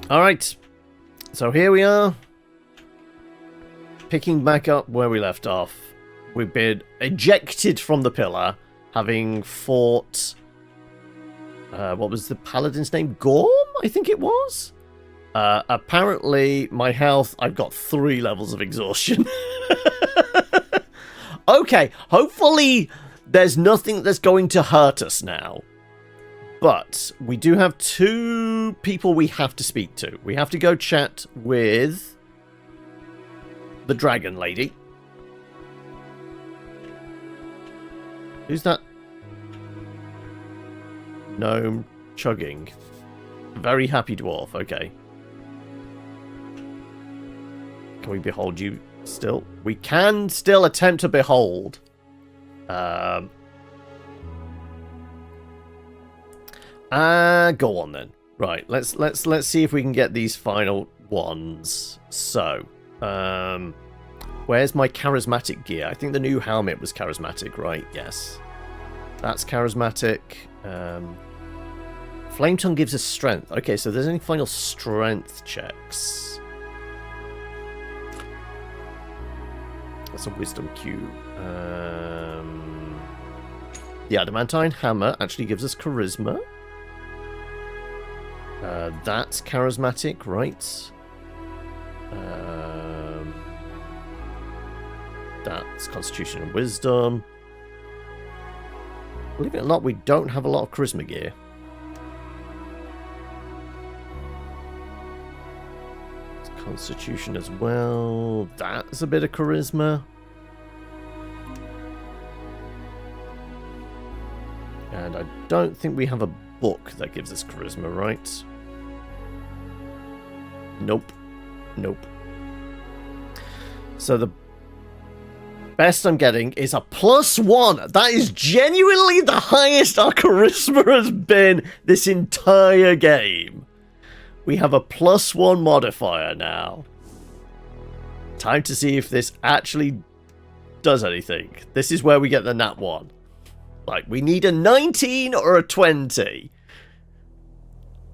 Alright. So here we are. Picking back up where we left off. We've been ejected from the pillar, having fought... what was the paladin's name? Gorm, I think it was? Apparently, my health, I've got 3 levels of exhaustion. Okay, hopefully there's nothing that's going to hurt us now. But we do have 2 people we have to speak to. We have to go chat with the dragon lady. Who's that? Gnome chugging. Very happy dwarf, okay. Can we behold you still? We can still attempt to behold. Go on then. Right, let's see if we can get these final ones. So, where's my charismatic gear? I think the new helmet was charismatic, right? Yes. That's charismatic. Flame Tongue gives us strength. Okay, so there's any final strength checks. That's a wisdom cube. The adamantine hammer actually gives us charisma. That's charismatic, right? That's constitution and wisdom. Believe it or not, we don't have a lot of charisma gear. It's constitution as well. That's a bit of charisma. And I don't think we have a book that gives us charisma, right? Nope. Nope. So the best I'm getting is a +1. That is genuinely the highest our charisma has been this entire game. We have a +1 modifier now. Time to see if this actually does anything. This is where we get the nat 1. Like, we need a 19 or a 20.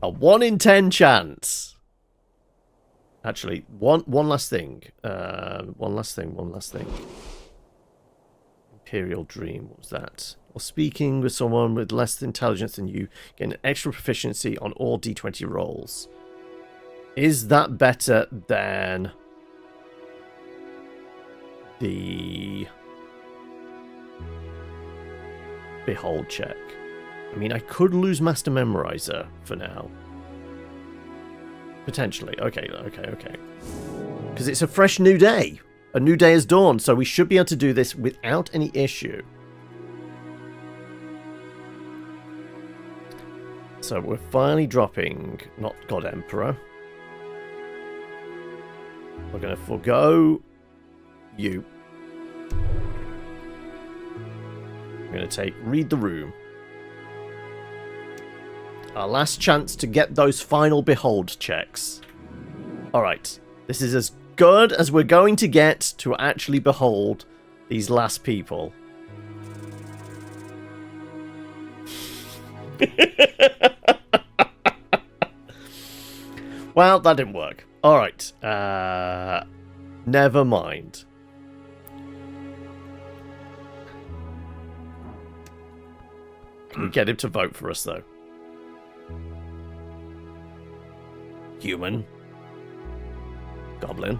A 1 in 10 chance. Actually, one last thing. One last thing. Imperial Dream, what was that? Or speaking with someone with less intelligence than you, get an extra proficiency on all d20 rolls. Is that better than the Behold check? I mean, I could lose Master Memorizer for now. Potentially. Okay. Because it's a fresh new day. A new day has dawned, so we should be able to do this without any issue. So we're finally dropping, not God Emperor. We're going to forego you. We're going to take Read the Room. Our last chance to get those final Behold checks. Alright, this is as good as we're going to get to actually behold these last people. Well, that didn't work. Alright, never mind. Can we get him to vote for us, though? Human. Goblin.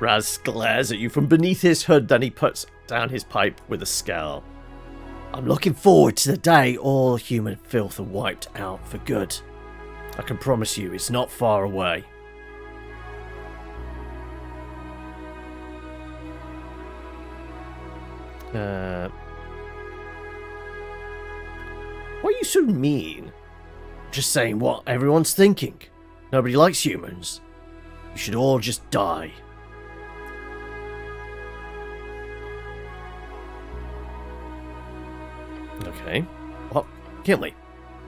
Raz glares at you from beneath his hood, then he puts down his pipe with a scowl. I'm looking forward to the day all human filth are wiped out for good. I can promise you it's not far away. Why are you so mean? Just saying what everyone's thinking. Nobody likes humans. You should all just die. Okay. What? Kill me.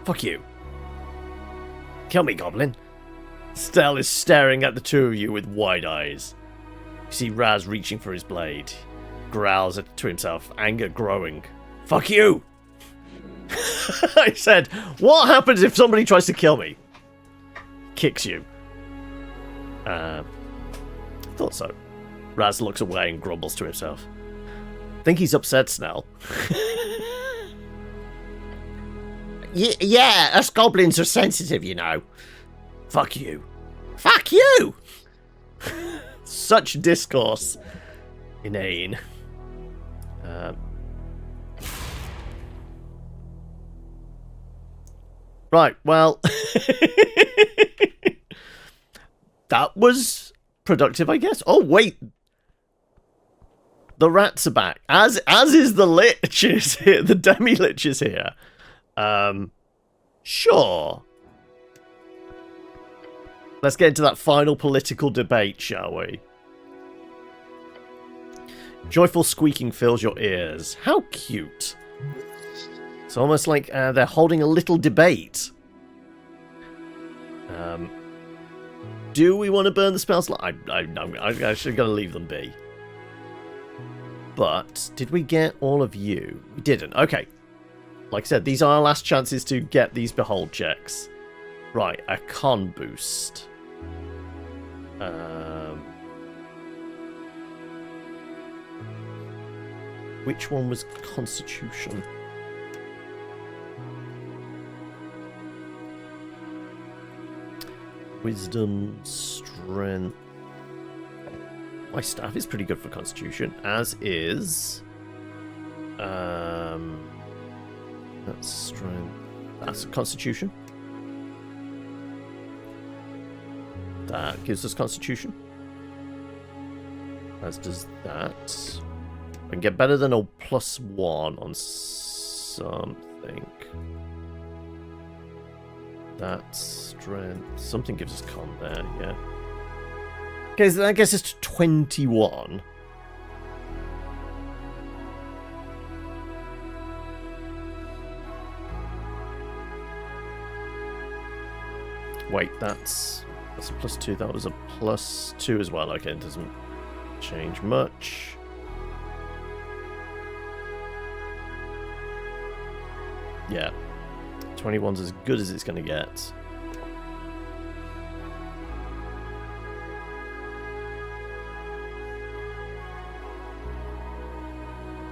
Fuck you. Kill me, Goblin. Snell is staring at the two of you with wide eyes. You see Raz reaching for his blade. Growls to himself, anger growing. Fuck you! I said, what happens if somebody tries to kill me? kicks you. Thought so. Raz looks away and grumbles to himself. Think he's upset, Snell. Yeah, us goblins are sensitive, you know. Fuck you. Fuck you! Such discourse. Inane. Right, well... that was productive, I guess. Oh, wait. The rats are back. As is the lich is here. The demi-lich is here. Sure. Let's get into that final political debate, shall we? Joyful squeaking fills your ears. How cute. It's almost like they're holding a little debate. Do we want to burn the spell slot? I'm actually going to leave them be. But, did we get all of you? We didn't. Okay. Like I said, these are our last chances to get these behold checks. Right, a con boost. Which one was Constitution? Wisdom, Strength. My staff is pretty good for Constitution, as is... that's Strength. That's Constitution. That gives us Constitution. As does that. I can get better than a +1 on something. That's Strength. Something gives us Con there, yeah. Okay, so that gets us to 21. Wait, that's a +2. That was a +2 as well. Okay, it doesn't change much. Yeah. 21's as good as it's going to get.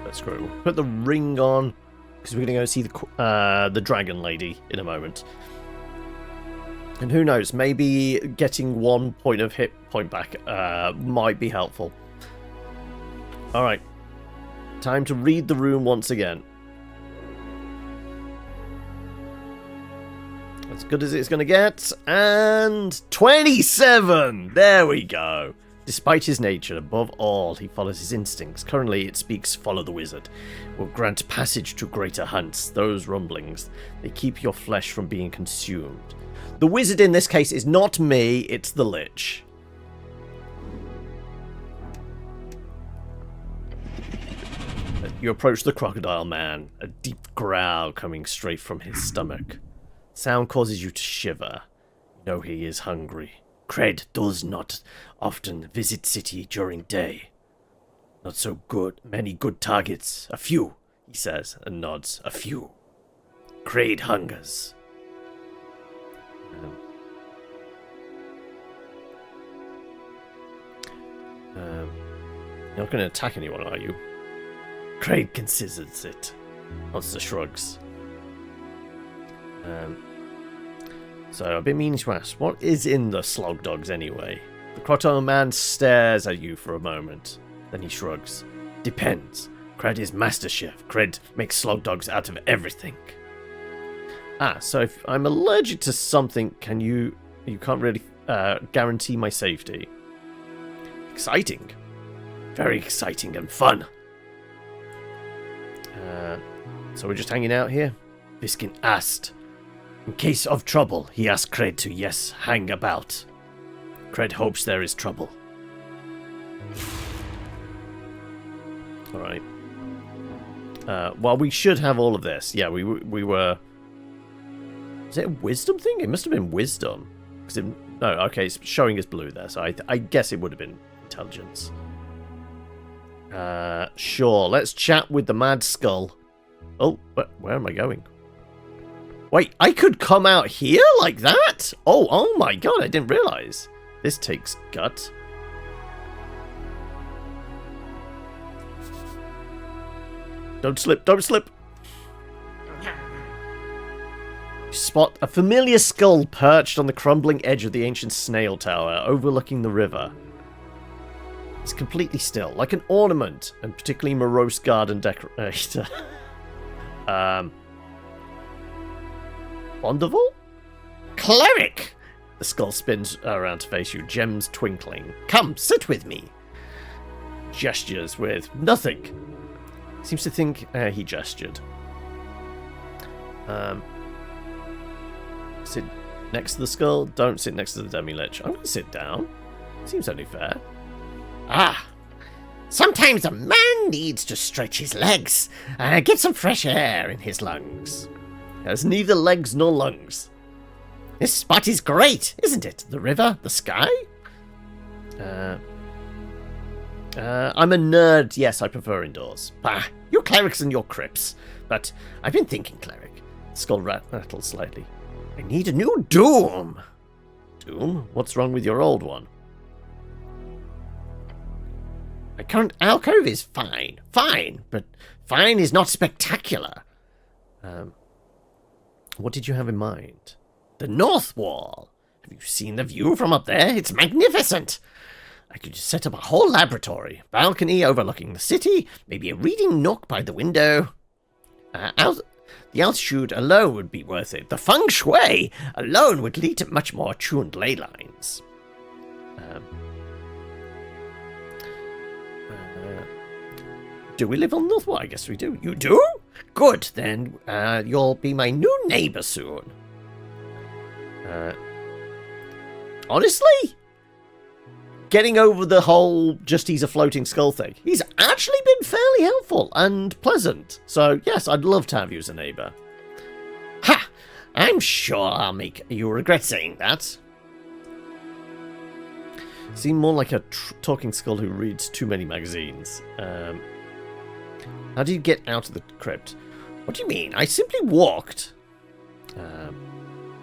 Let's go. Put the ring on, because we're going to go see the dragon lady in a moment. And who knows, maybe getting 1 point of hit point back might be helpful. Alright. Time to read the room once again. As good as it's going to get. And 27! There we go. Despite his nature, above all, he follows his instincts. Currently, it speaks, follow the wizard. Will grant passage to greater hunts. Those rumblings, they keep your flesh from being consumed. The wizard in this case is not me, it's the lich. You approach the crocodile man, a deep growl coming straight from his stomach. Sound causes you to shiver. You know he is hungry. Cred does not often visit city during day. Not so good. Many good targets. A few, he says, and nods. A few. Cred hungers. You're not going to attack anyone, are you? Craig considers it. Monster shrugs. So I've been meaning to ask, what is in the slog dogs anyway? The crocodile man stares at you for a moment. Then he shrugs. Depends. Cred is master chef. Cred makes slog dogs out of everything. Ah, so if I'm allergic to something, can you can't really guarantee my safety. Exciting. Very exciting and fun. So we're just hanging out here? Viskin asked. In case of trouble, he asked Cred to, yes, hang about. Cred hopes there is trouble. Alright. Well, we should have all of this. Yeah, we were... Is it a wisdom thing? It must have been wisdom. No, okay, it's showing us blue there, so I guess it would have been intelligence. Sure, let's chat with the Mad Skull. Oh, where am I going? Wait, I could come out here like that? Oh my god, I didn't realize. This takes gut. Don't slip, don't slip. Spot a familiar skull perched on the crumbling edge of the ancient snail tower, overlooking the river. It's completely still, like an ornament, and particularly morose garden decorator. Wonderful? Cleric! The skull spins around to face you, gems twinkling. Come, sit with me. Gestures with nothing. Seems to think he gestured. Sit next to the skull. Don't sit next to the demi-lich. I'm going to sit down. Seems only fair. Ah. Sometimes a man needs to stretch his legs. Get some fresh air in his lungs. Has neither legs nor lungs. This spot is great, isn't it? The river, the sky? I'm a nerd. Yes, I prefer indoors. Bah, you clerics and your crypts. But I've been thinking, cleric. Skull rattled slightly. I need a new doom. Doom? What's wrong with your old one? My current alcove is fine. Fine, but fine is not spectacular. What did you have in mind? The north wall. Have you seen the view from up there? It's magnificent. I could just set up a whole laboratory, balcony overlooking the city, maybe a reading nook by the window. The altitude alone would be worth it. The feng shui alone would lead to much more tuned ley lines. Do we live on North Wall? I guess we do. You do? Good, then you'll be my new neighbor soon. Honestly? Getting over the whole just he's a floating skull thing. He's actually been fairly helpful and pleasant. So, yes, I'd love to have you as a neighbor. Ha! I'm sure I'll make you regret saying that. Seem more like a talking skull who reads too many magazines. How do you get out of the crypt? What do you mean? I simply walked.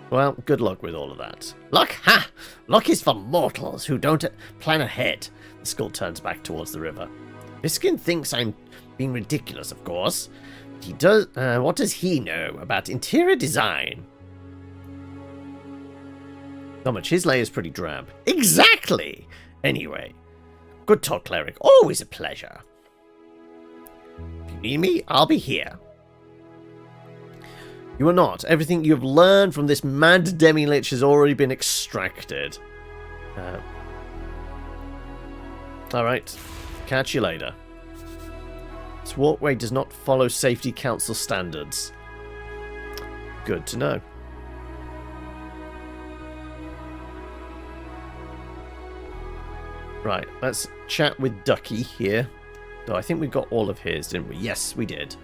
Well, good luck with all of that. Luck? Ha! Luck is for mortals who don't plan ahead. The skull turns back towards the river. Biskin thinks I'm being ridiculous, of course. But he does. What does he know about interior design? Not much. His layer's pretty drab. Exactly! Anyway. Good talk, cleric. Always a pleasure. If you need me, I'll be here. You are not. Everything you've learned from this mad demi-lich has already been extracted. Alright. Catch you later. This walkway does not follow Safety Council standards. Good to know. Right, let's chat with Ducky here. Though I think we got all of his, didn't we? Yes, we did.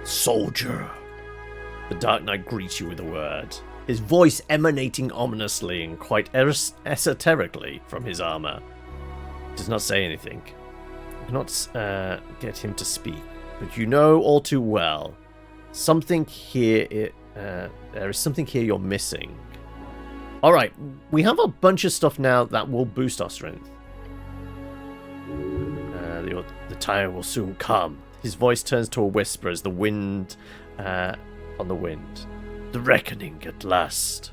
Soldier. The Dark Knight greets you with a word, his voice emanating ominously and quite esoterically from his armor. He does not say anything. You cannot get him to speak, but you know all too well. Something here. There is something here you're missing. Alright, we have a bunch of stuff now that will boost our strength. The time will soon come. His voice turns to a whisper as the wind on the wind. The reckoning at last.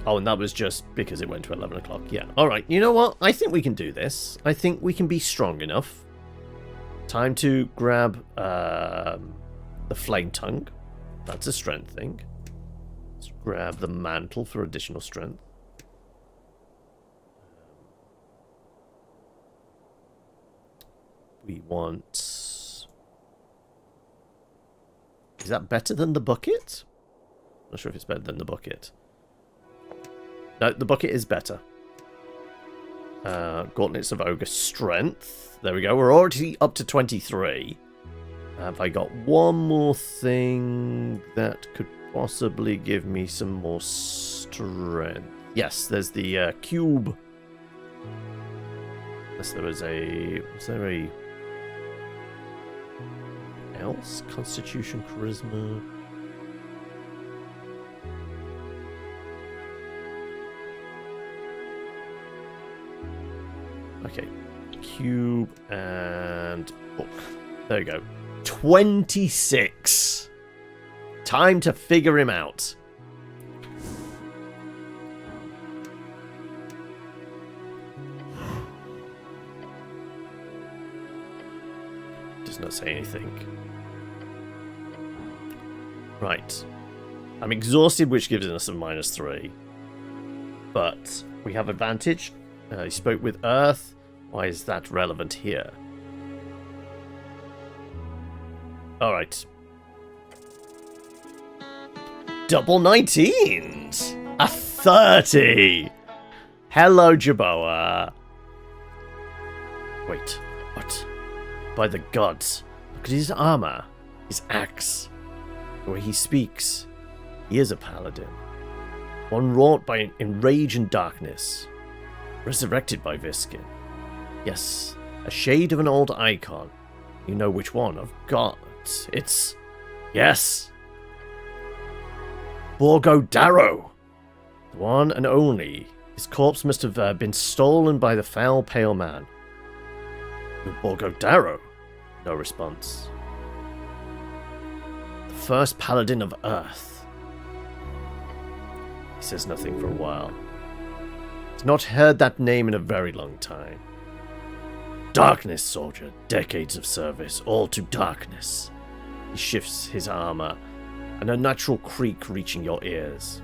Oh, and that was just because it went to 11 o'clock. Yeah, alright, you know what? I think we can do this. I think we can be strong enough. Time to grab the flame tongue. That's a strength thing. Let's grab the mantle for additional strength. We want... Is that better than the bucket? Not sure if it's better than the bucket. No, the bucket is better. Gauntlets of Ogre Strength. There we go. We're already up to 23. Have I got one more thing that could possibly give me some more strength? Yes, there's the cube. Unless there was a... Was there a... else? Constitution, charisma... Okay. Cube and book. There we go. 26. Time to figure him out. Does not say anything. Right. I'm exhausted, which gives us a -3. But we have advantage. He spoke with Urth. Why is that relevant here? Alright. Double 19s! A 30! Hello, Jerboa. Wait, what? By the gods. Look at his armor. His axe. The way he speaks. He is a paladin. One wrought by rage and darkness. Resurrected by Viskin. Yes, a shade of an old icon. You know which one I've got. It's... Yes! Bodegård! The one and only. His corpse must have been stolen by the foul pale man. Bodegård? No response. The first paladin of Urth. He says nothing for a while. He's not heard that name in a very long time. Darkness, soldier. Decades of service, all to darkness. He shifts his armor, an unnatural creak reaching your ears.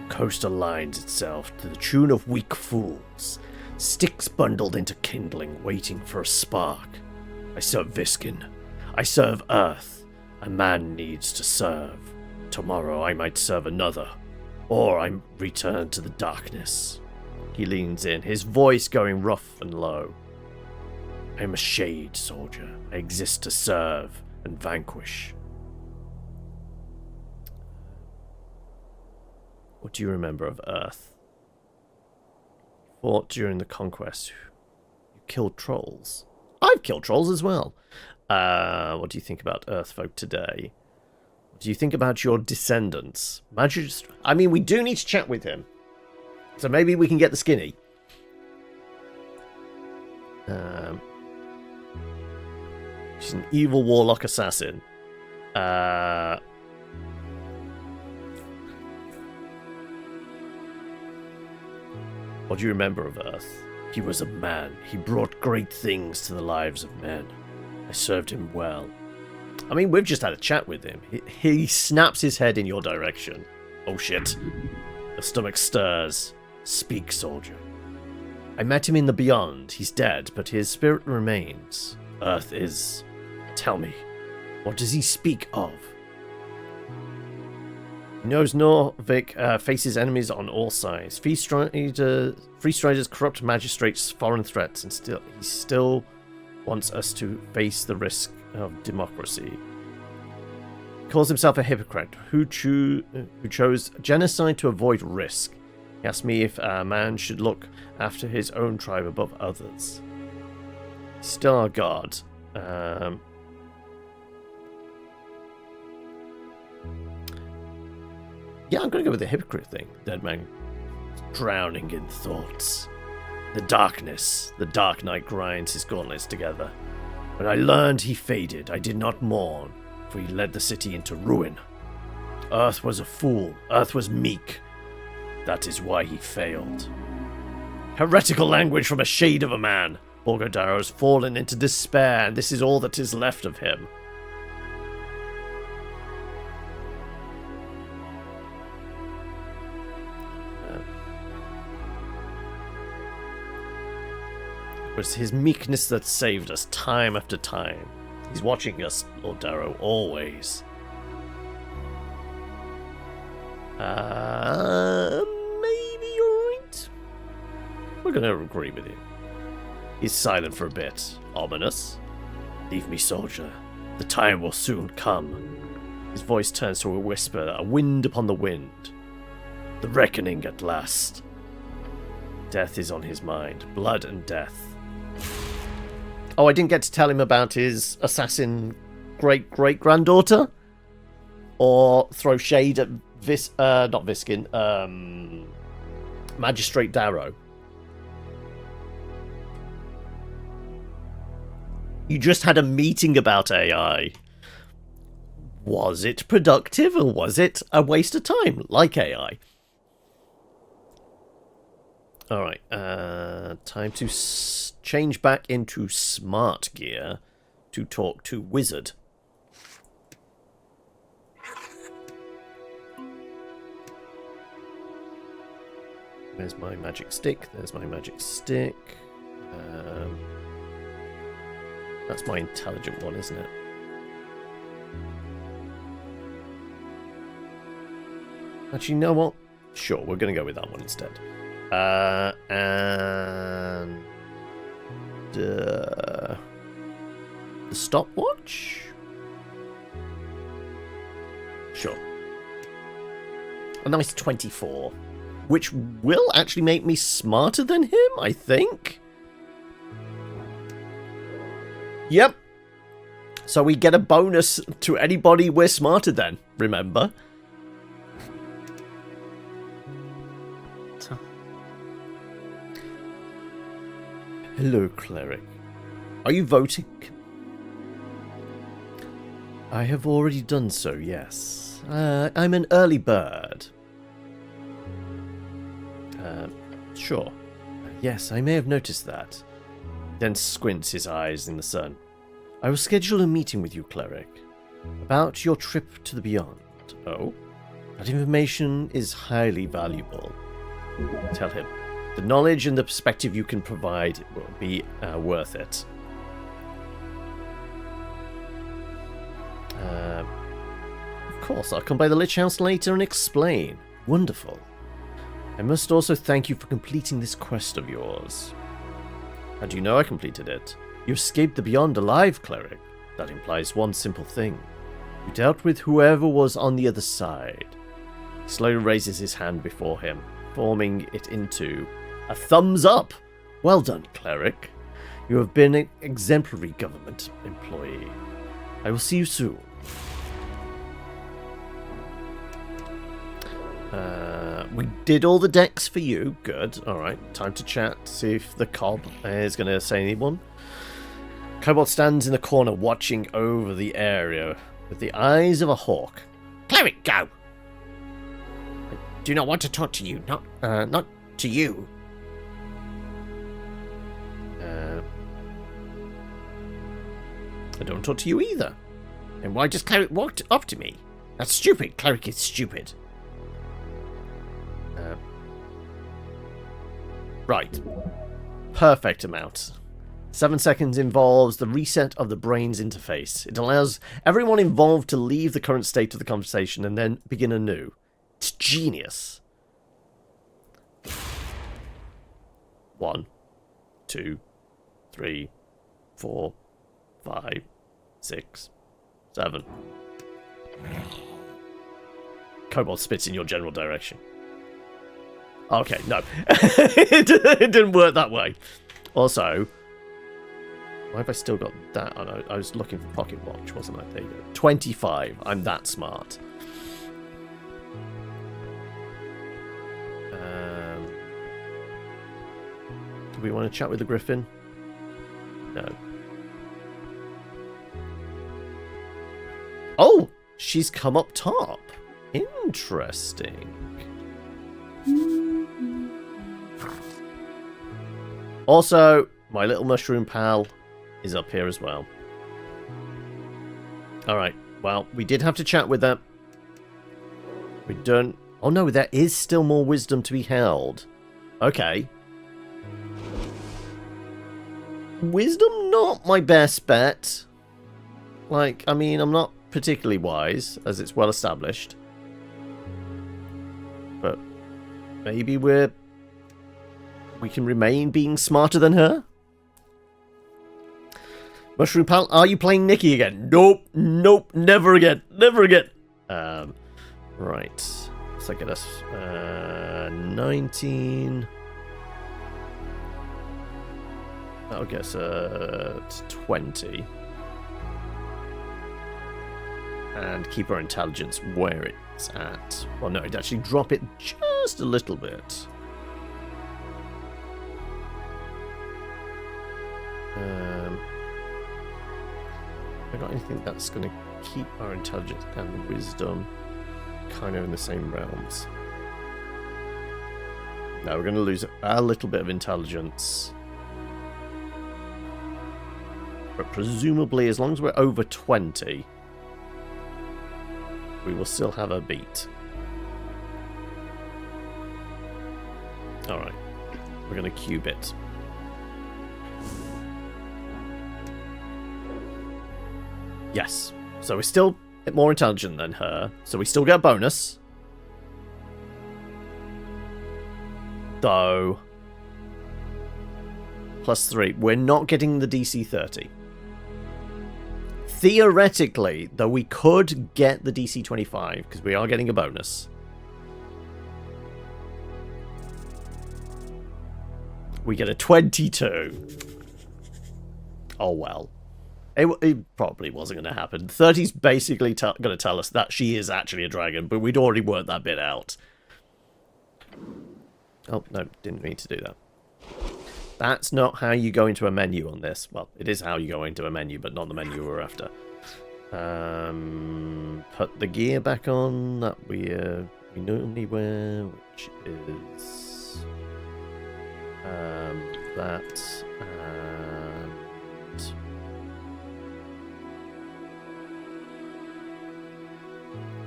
The coast aligns itself to the tune of weak fools. Sticks bundled into kindling, waiting for a spark. I serve Viskin. I serve Urth. A man needs to serve. Tomorrow I might serve another. Or I return to the darkness. He leans in, his voice going rough and low. I am a shade, soldier. I exist to serve and vanquish. What do you remember of Urth? You fought during the conquest. You killed trolls. I've killed trolls as well. What do you think about Earth folk today? What do you think about your descendants? I mean, we do need to chat with him. So maybe we can get the skinny. She's an evil warlock assassin. What do you remember of Urth? He was a man. He brought great things to the lives of men. I served him well. I mean, we've just had a chat with him. He snaps his head in your direction. Oh shit. The stomach stirs. Speak, soldier. I met him in the beyond. He's dead, but his spirit remains. Urth is... Tell me, what does he speak of? He knows Norvik faces enemies on all sides. Free striders, corrupt magistrates, foreign threats, and he still wants us to face the risk of democracy. He calls himself a hypocrite who chose genocide to avoid risk. He asked me if a man should look after his own tribe above others. He's still our god. Yeah, I'm going to go with the hypocrite thing. Dead man drowning in thoughts. The darkness. The dark night grinds his gauntlets together. When I learned he faded, I did not mourn, for he led the city into ruin. Urth was a fool. Urth was meek. That is why he failed. Heretical language from a shade of a man. Bodegård has fallen into despair, and this is all that is left of him. It was his meekness that saved us time after time. He's watching us, Lord Darrow, always. Maybe you're right. We're gonna agree with you. He's silent for a bit. Ominous. Leave me, soldier. The time will soon come. His voice turns to a whisper, a wind upon the wind. The reckoning at last. Death is on his mind. Blood and death. Oh, I didn't get to tell him about his assassin great-great-granddaughter? Or throw shade at not Viskin, Magistrate Darrow. You just had a meeting about AI. Was it productive or was it a waste of time, like AI? Alright, time to change back into smart gear to talk to Wizard. There's my magic stick, there's my magic stick. That's my intelligent one, isn't it? Actually, you know what? Sure, we're going to go with that one instead. And... the stopwatch? Sure. A nice 24. Which will actually make me smarter than him, I think. Yep. So we get a bonus to anybody we're smarter than, remember? Hello, cleric. Are you voting? I have already done so, yes. I'm an early bird. Sure. Yes, I may have noticed that. Then squints his eyes in the sun. I will schedule a meeting with you, cleric. About your trip to the beyond. Oh? That information is highly valuable. Tell him. The knowledge and the perspective you can provide will be worth it. Of course, I'll come by the Lich House later and explain. Wonderful. I must also thank you for completing this quest of yours. How do you know I completed it? You escaped the beyond alive, cleric. That implies one simple thing. You dealt with whoever was on the other side. He slowly raises his hand before him, forming it into a thumbs up. Well done, cleric. You have been an exemplary government employee. I will see you soon. We did all the decks for you. Good. Alright, time to chat. See if the cob is going to say anyone. Kobold stands in the corner watching over the area with the eyes of a hawk. Cleric, go! I do not want to talk to you. Not to you. I don't talk to you either. And why just Cleric walked up to me? That's stupid. Cleric is stupid. Right. Perfect amount. 7 seconds involves the reset of the brain's interface. It allows everyone involved to leave the current state of the conversation and then begin anew. It's genius. 1, 2, 3, 4, 5, 6, 7. Kobold spits in your general direction. Okay, no. It didn't work that way. Also, why have I still got that? Oh, no, I was looking for pocket watch, wasn't I? There you go. 25. I'm that smart. Do we want to chat with the Griffin? No. Oh! She's come up top. Interesting. Also, my little mushroom pal is up here as well. Alright, well, we did have to chat with her. We don't... Oh no, there is still more wisdom to be held. Okay. Wisdom, not my best bet. Like, I mean, I'm not particularly wise, as it's well established. But maybe we can remain being smarter than her? Mushroom Pal, are you playing Nikki again? Nope, nope, never again, never again. Right. Let's get us 19. That'll get us at 20. And keep our intelligence where it's at. Well, no, it'd actually drop it just a little bit. Have I got anything that's going to keep our intelligence and wisdom kind of in the same realms? No, we're going to lose a little bit of intelligence. But presumably, as long as we're over 20, we will still have a beat. Alright. We're going to cube it. Yes. So we're still more intelligent than her. So we still get a bonus. Though... +3. We're not getting the DC 30. Theoretically, though, we could get the DC 25, because we are getting a bonus. We get a 22. Oh, well. It probably wasn't going to happen. 30's basically going to tell us that she is actually a dragon, but we'd already worked that bit out. Oh, no, didn't mean to do that. That's not how you go into a menu on this. Well, it is how you go into a menu, but not the menu we're after. Put the gear back on that we normally wear, which is that and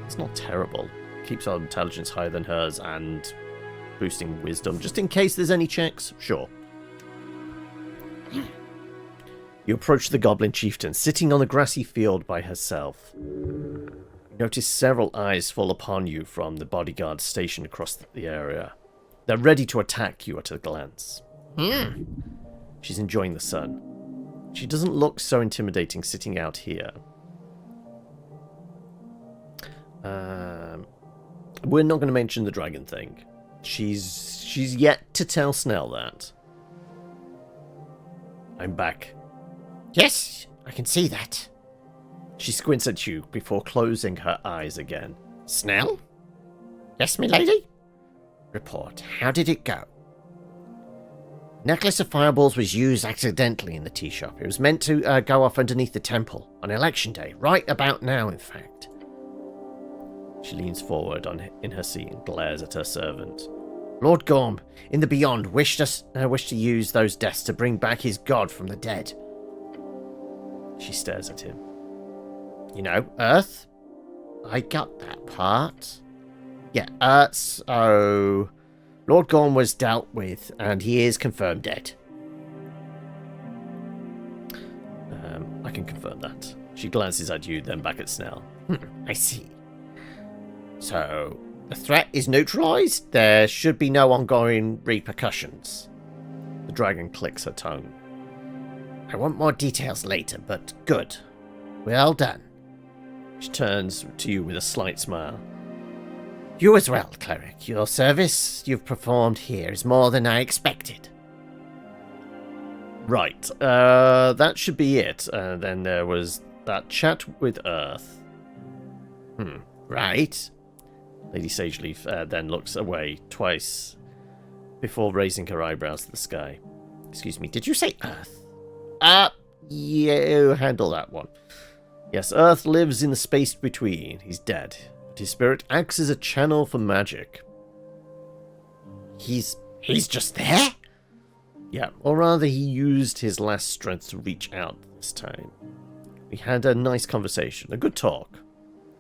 it's not terrible. Keeps our intelligence higher than hers and boosting wisdom, just in case there's any checks. Sure. You approach the goblin chieftain, sitting on a grassy field by herself. You notice several eyes fall upon you from the bodyguards stationed across the area. They're ready to attack you at a glance. She's enjoying the sun. She doesn't look so intimidating sitting out here. We're not going to mention the dragon thing. She's yet to tell Snell that. I'm back. Yes, I can see that. She squints at you before closing her eyes again. Snell? Yes, milady? Report. How did it go? Necklace of fireballs was used accidentally in the tea shop. It was meant to go off underneath the temple on election day. Right about now, in fact. She leans forward in her seat and glares at her servant. Lord Gorm, in the Beyond, wished to use those deaths to bring back his god from the dead. She stares at him. You know, Urth? I got that part. Yeah, so... Lord Gorm was dealt with, and he is confirmed dead. I can confirm that. She glances at you, then back at Snell. I see. So, the threat is neutralized? There should be no ongoing repercussions. The dragon clicks her tongue. I want more details later, but good. Well done. She turns to you with a slight smile. You as well, cleric. Your service you've performed here is more than I expected. Right. That should be it. Then there was that chat with Urth. Right. Lady Sageleaf then looks away twice before raising her eyebrows to the sky. Excuse me, did you say Urth? You handle that one. Yes, Urth lives in the space between. He's dead. But his spirit acts as a channel for magic. He's just there? Yeah, or rather he used his last strength to reach out this time. We had a nice conversation, a good talk.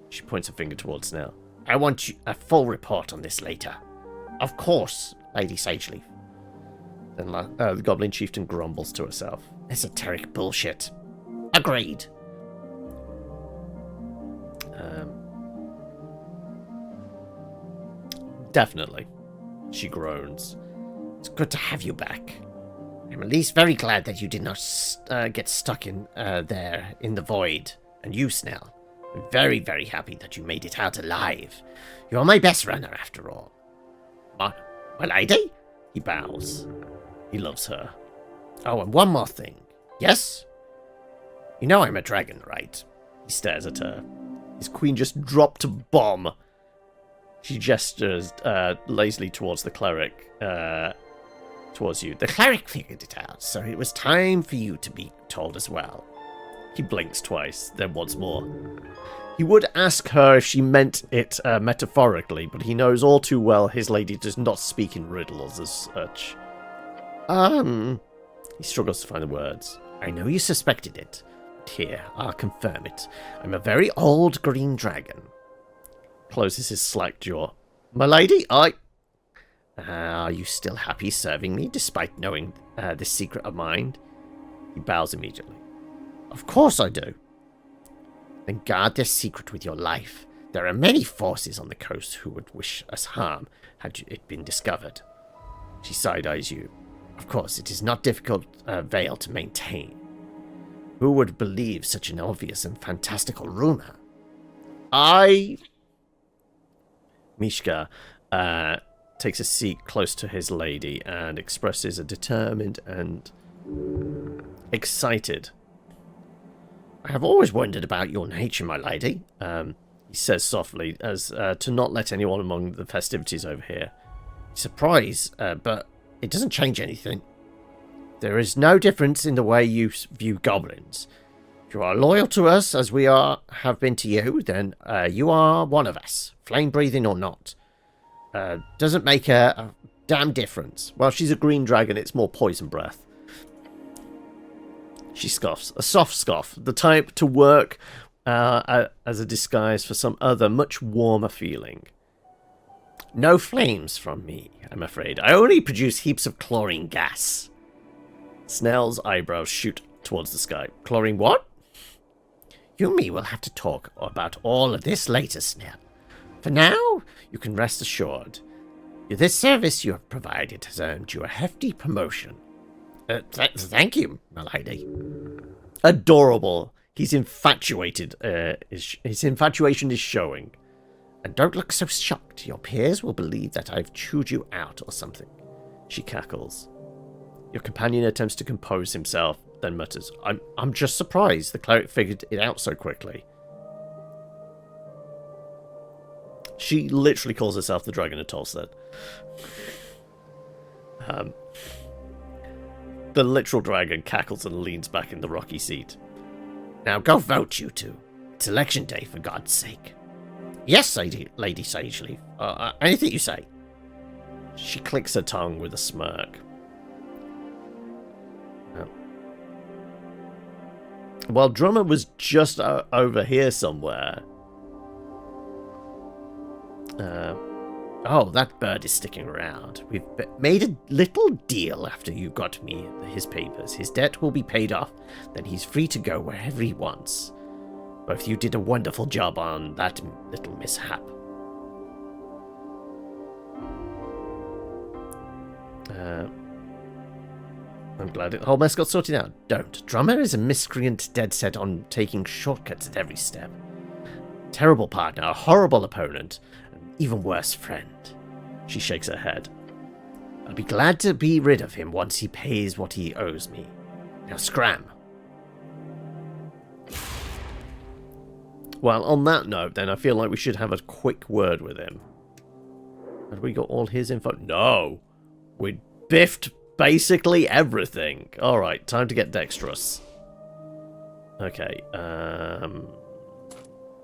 She points a finger towards Snell. I want a full report on this later. Of course, Lady Sageleaf. Then the goblin chieftain grumbles to herself. Esoteric bullshit. Agreed. Definitely. She groans. It's good to have you back. I'm at least very glad that you did not get stuck in there in the void. And you, Snell. I'm very, very happy that you made it out alive. You're my best runner, after all. My lady? He bows. He loves her. Oh, and one more thing. Yes? You know I'm a dragon, right? He stares at her. His queen just dropped a bomb. She gestures lazily towards the cleric. Towards you. The cleric figured it out, so it was time for you to be told as well. He blinks twice, then once more. He would ask her if she meant it metaphorically, but he knows all too well his lady does not speak in riddles as such. He struggles to find the words. I know you suspected it, but here, I'll confirm it. I'm a very old green dragon. Closes his slack jaw. My lady, Are you still happy serving me, despite knowing this secret of mine? He bows immediately. Of course I do. Then guard this secret with your life. There are many forces on the coast who would wish us harm had it been discovered. She side-eyes you. Of course, it is not difficult veil to maintain. Who would believe such an obvious and fantastical rumor? Mishka takes a seat close to his lady and expresses a determined and excited. I have always wondered about your nature, my lady. He says softly, as to not let anyone among the festivities overhear. Surprise, but it doesn't change anything. There is no difference in the way you view goblins. If you are loyal to us, as we have been to you, then you are one of us, flame-breathing or not. Doesn't make a damn difference. Well, she's a green dragon, it's more poison breath. She scoffs. A soft scoff. The type to work as a disguise for some other, much warmer feeling. No flames from me, I'm afraid. I only produce heaps of chlorine gas. Snell's eyebrows shoot towards the sky. Chlorine what? You and me will have to talk about all of this later, Snell. For now, you can rest assured. This service you have provided has earned you a hefty promotion. Thank you, my lady. Adorable. He's infatuated. His infatuation is showing. And don't look so shocked. Your peers will believe that I've chewed you out or something. She cackles. Your companion attempts to compose himself, then mutters, I'm just surprised the cleric figured it out so quickly. She literally calls herself the Dragon of Tolstead. The literal dragon cackles and leans back in the rocky seat. Now go vote, you two. It's election day, for God's sake. Yes, Lady Sageleaf. Anything you say. She clicks her tongue with a smirk. Well, Drummer was just over here somewhere. Oh, that bird is sticking around. We've made a little deal after you got me his papers. His debt will be paid off, then he's free to go wherever he wants. Both you did a wonderful job on that little mishap. I'm glad the whole mess got sorted out. Don't. Drummer is a miscreant dead set on taking shortcuts at every step. Terrible partner, a horrible opponent, an even worse friend. She shakes her head. I'll be glad to be rid of him once he pays what he owes me. Now scram. Well, on that note, then, I feel like we should have a quick word with him. Have we got all his info? No! We biffed basically everything. Alright, time to get dexterous. Okay,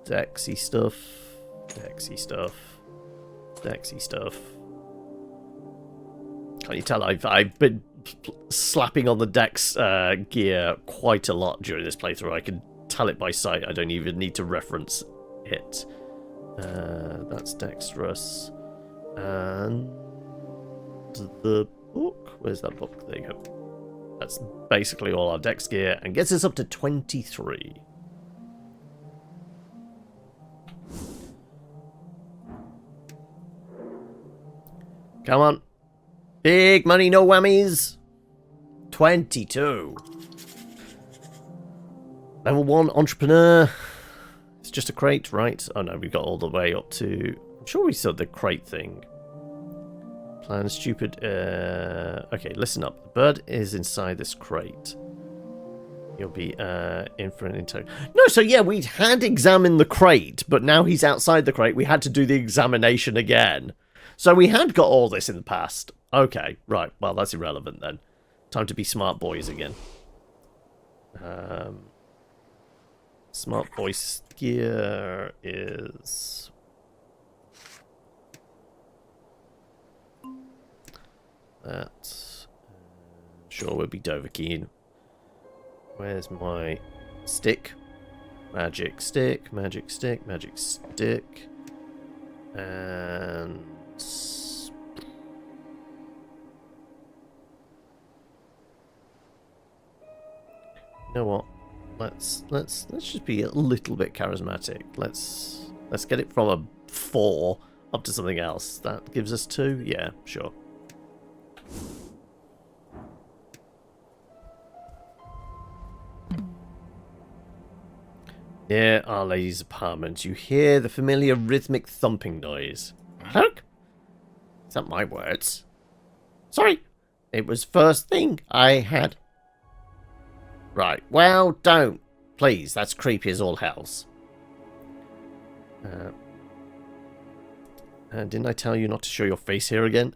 Dexy stuff. Dexy stuff. Dexy stuff. Can't you tell I've been slapping on the dex gear quite a lot during this playthrough. I can tell it by sight. I don't even need to reference it. That's dexterous. And the book? Where's that book? There you go. That's basically all our dex gear and gets us up to 23. Come on. Big money, no whammies. 22. Level 1 entrepreneur. It's just a crate, right? Oh no, we got all the way up to... I'm sure we saw the crate thing. Plan stupid. Okay, listen up. The bird is inside this crate. You'll be in for an interview. No, so yeah, we had examined the crate, but now he's outside the crate. We had to do the examination again. So we had got all this in the past. Okay, right. Well, that's irrelevant then. Time to be smart boys again. Smart voice gear is... that. Sure, we'll be Dovahkiin. Where's my stick? Magic stick, magic stick, magic stick. And... you know what? Let's just be a little bit charismatic. Let's get it from a 4 up to something else. That gives us 2? Yeah, sure. Near Our Lady's apartment, you hear the familiar rhythmic thumping noise. Cleric? Is that my words? Sorry, it was first thing I had. Right, well, don't. Please, that's creepy as all hells. Didn't I tell you not to show your face here again?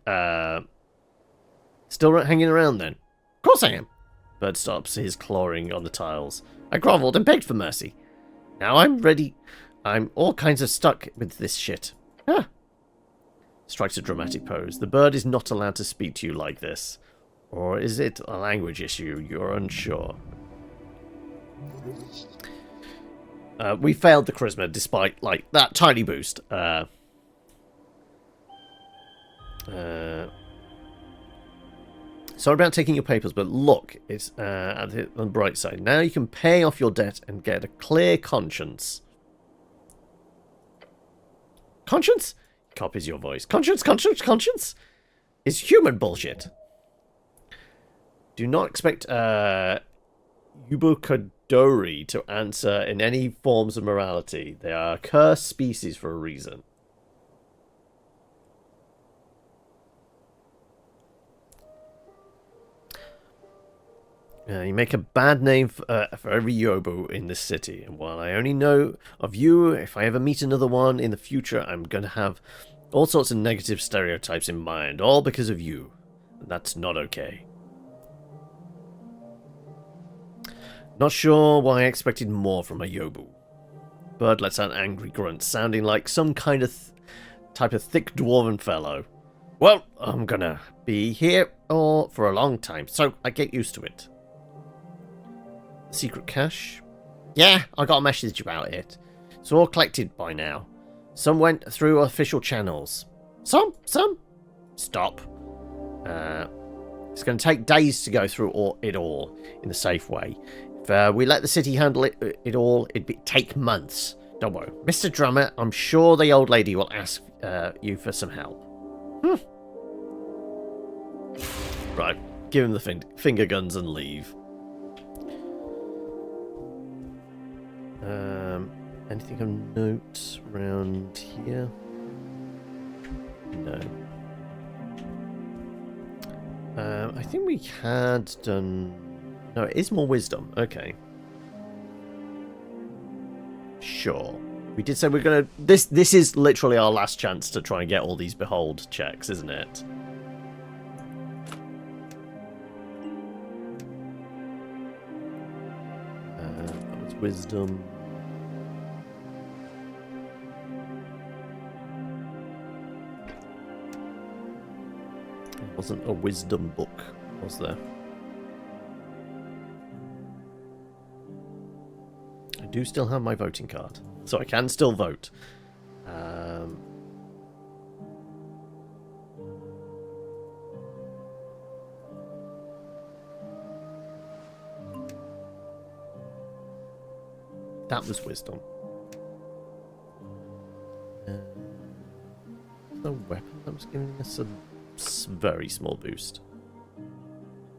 Still hanging around then? Of course I am. Bird stops his clawing on the tiles. I grovelled and begged for mercy. Now I'm ready. I'm all kinds of stuck with this shit. Huh. Strikes a dramatic pose. The bird is not allowed to speak to you like this. Or is it a language issue? You're unsure. We failed the charisma despite, like, that tiny boost. Sorry about taking your papers, but look, it's on the bright side. Now you can pay off your debt and get a clear conscience. Conscience? Copies your voice. Conscience, conscience, conscience? Is human bullshit. Do not expect Ubukadori to answer in any forms of morality. They are a cursed species for a reason. You make a bad name for every Yobu in this city, and while I only know of you, if I ever meet another one in the future, I'm going to have all sorts of negative stereotypes in mind, all because of you. And that's not okay. Not sure why I expected more from a Yobu. Bird lets out an angry grunt, sounding like some kind of type of thick dwarven fellow. Well, I'm gonna be here for a long time, so I get used to it. Secret cache? Yeah, I got a message about it. It's all collected by now. Some went through official channels. Some? Stop. It's going to take days to go through it all in a safe way. If we let the city handle it all, it'd take months. Don't worry. Mr. Drummer, I'm sure the old lady will ask you for some help. Right, give him the finger guns and leave. Anything of note around here? No. I think we had done... no, it is more wisdom. Okay. Sure. We did say we're going to... This is literally our last chance to try and get all these behold checks, isn't it? That was wisdom. Wasn't a wisdom book, was there? I do still have my voting card, so I can still vote. That was wisdom. The weapon that was giving us a very small boost.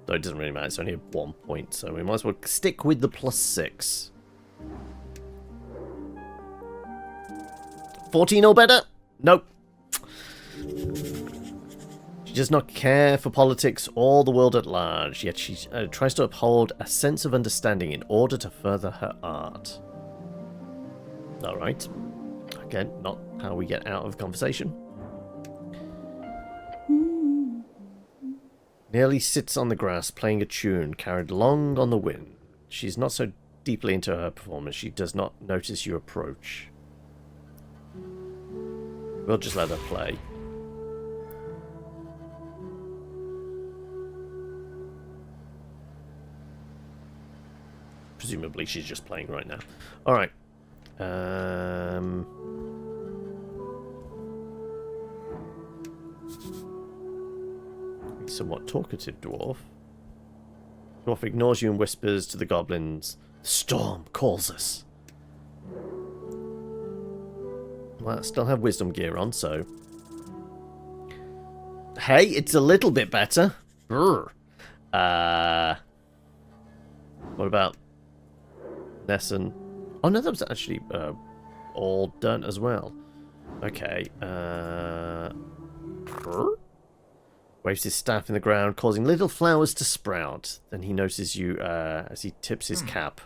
Though it doesn't really matter, it's only 1 point, so we might as well stick with the +6. 14 or better? Nope. She does not care for politics or the world at large, yet she tries to uphold a sense of understanding in order to further her art. Alright. Again, not how we get out of the conversation. Nearly sits on the grass playing a tune carried along on the wind. She's not so deeply into her performance, she does not notice you approach. We'll just let her play. Presumably she's just playing right now. Alright. Somewhat talkative dwarf. Dwarf ignores you and whispers to the goblins. The storm calls us. Well, I still have wisdom gear on, so... Hey, it's a little bit better. Brr. What about Nessun? Oh no, that was actually all done as well. Okay. Waves his staff in the ground, causing little flowers to sprout. Then he notices you as he tips his cap.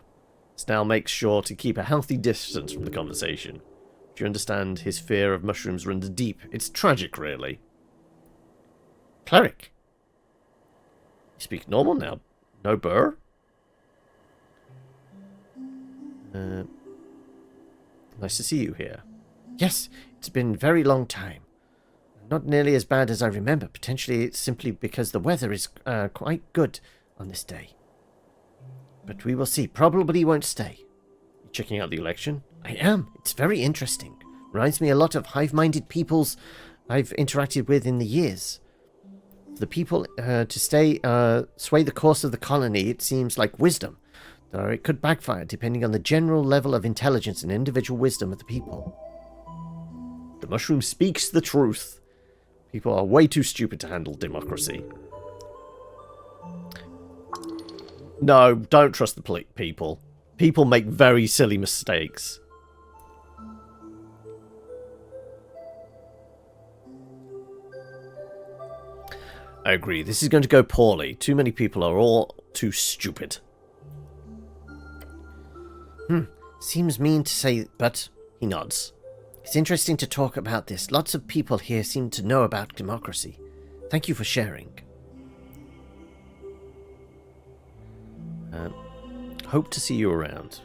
Snell makes sure to keep a healthy distance from the conversation. Do you understand his fear of mushrooms runs deep? It's tragic, really. Cleric. You speak normal now. No burr? Nice to see you here. Yes, it's been a very long time. Not nearly as bad as I remember. Potentially it's simply because the weather is quite good on this day. But we will see. Probably won't stay. You checking out the election? I am. It's very interesting. Reminds me a lot of hive-minded peoples I've interacted with in the years. For the people to sway the course of the colony, it seems like wisdom. Though it could backfire depending on the general level of intelligence and individual wisdom of the people. The mushroom speaks the truth. People are way too stupid to handle democracy. No, don't trust the people. People make very silly mistakes. I agree. This is going to go poorly. Too many people are all too stupid. Seems mean to say, but he nods. It's interesting to talk about this. Lots of people here seem to know about democracy. Thank you for sharing. Hope to see you around.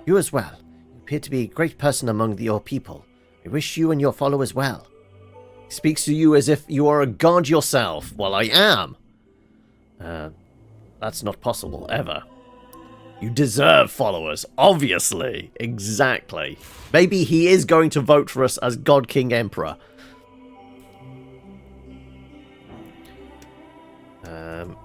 You as well. You appear to be a great person among your people. I wish you and your followers well. He speaks to you as if you are a god yourself. Well, I am. That's not possible, ever. You deserve followers, obviously. Exactly. Maybe he is going to vote for us as God King Emperor. You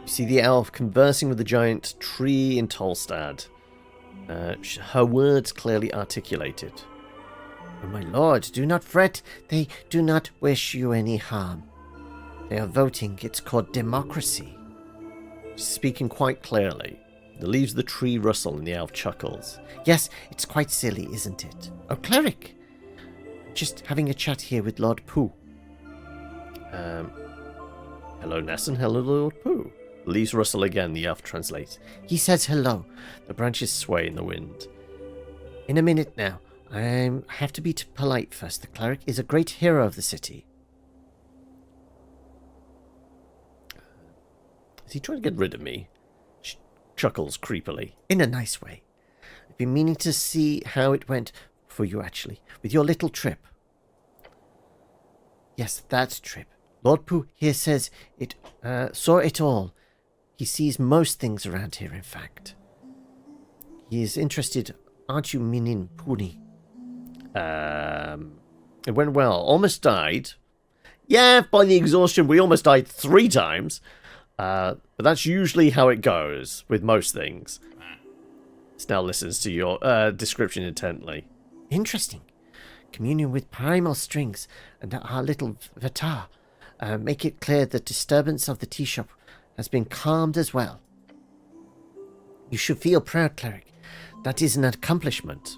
see the elf conversing with the giant tree in Tolstad. Her words clearly articulated. Oh, my lord, do not fret. They do not wish you any harm. They are voting. It's called democracy. Speaking quite clearly. The leaves of the tree rustle and the elf chuckles. Yes, it's quite silly, isn't it? Oh, cleric! Just having a chat here with Lord Pooh. Hello, Nessun. Hello, Lord Pooh. The leaves rustle again, the elf translates. He says hello. The branches sway in the wind. In a minute now. I have to be polite first. The cleric is a great hero of the city. Is he trying to get rid of me? Chuckles creepily. In a nice way. I've been meaning to see how it went for you, actually, with your little trip. Yes, that trip. Lord Pooh here says it saw it all. He sees most things around here, in fact. He is interested, aren't you, Minin Puni? It went well. Almost died. Yeah, by the exhaustion, we almost died 3 times. But that's usually how it goes with most things. Snell listens to your description intently. Interesting. Communion with primal strings and our little Vatar. Make it clear the disturbance of the tea shop has been calmed as well. You should feel proud, cleric. That is an accomplishment.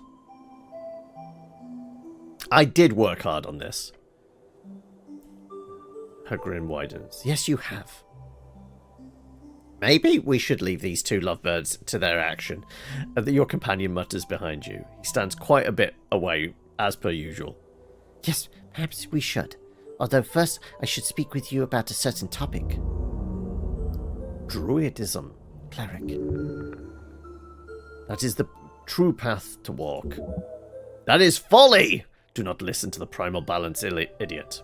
I did work hard on this. Her grin widens. Yes, you have. Maybe we should leave these two lovebirds to their action. Your companion mutters behind you. He stands quite a bit away, as per usual. Yes, perhaps we should. Although first, I should speak with you about a certain topic. Druidism. Cleric. That is the true path to walk. That is folly! Do not listen to the primal balance, idiot.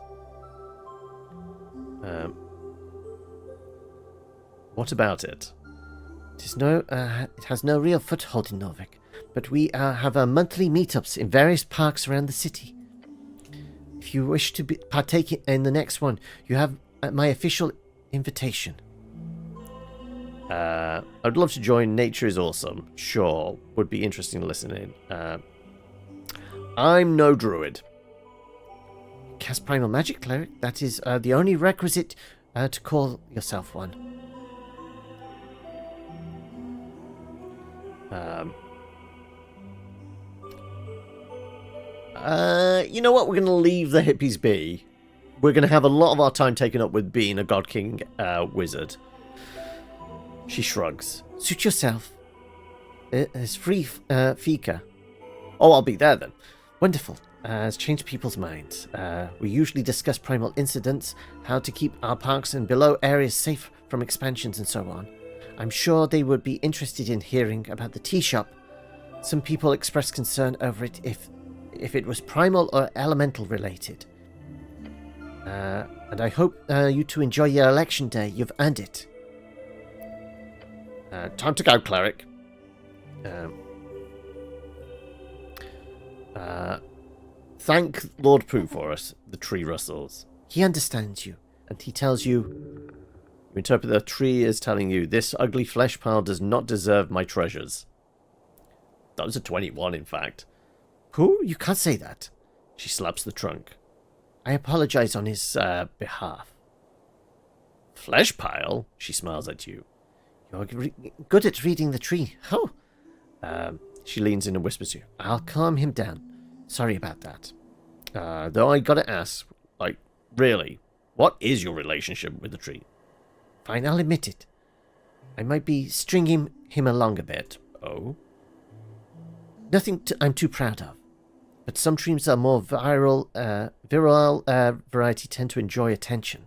What about it? It has no real foothold in Norvik, but we have monthly meetups in various parks around the city. If you wish to partake in the next one, you have my official invitation. I'd love to join. Nature is awesome. Sure, would be interesting to listen in. I'm no druid. Cast primal magic, cleric. That is the only requisite to call yourself one. You know what? We're going to leave the hippies be. We're going to have a lot of our time taken up with being a God King wizard. She shrugs. Suit yourself. It's free fika. Oh, I'll be there then. Wonderful. Has changed people's minds. We usually discuss primal incidents, how to keep our parks and below areas safe from expansions and so on. I'm sure they would be interested in hearing about the tea shop. Some people expressed concern over it if it was primal or elemental related. And I hope you two enjoy your election day. You've earned it. Time to go, cleric. Thank Lord Pooh for us. The tree rustles. He understands you, and he tells you... You interpret the tree as telling you, this ugly flesh pile does not deserve my treasures. That was a 21, in fact. Pooh, you can't say that. She slaps the trunk. I apologize on his behalf. Flesh pile? She smiles at you. You're good at reading the tree. Oh. She leans in and whispers to you. I'll calm him down. Sorry about that. Though I gotta ask, like, really, what is your relationship with the tree? Fine, I'll admit it. I might be stringing him along a bit. Oh? Nothing I'm too proud of. But some trees are more virile variety tend to enjoy attention.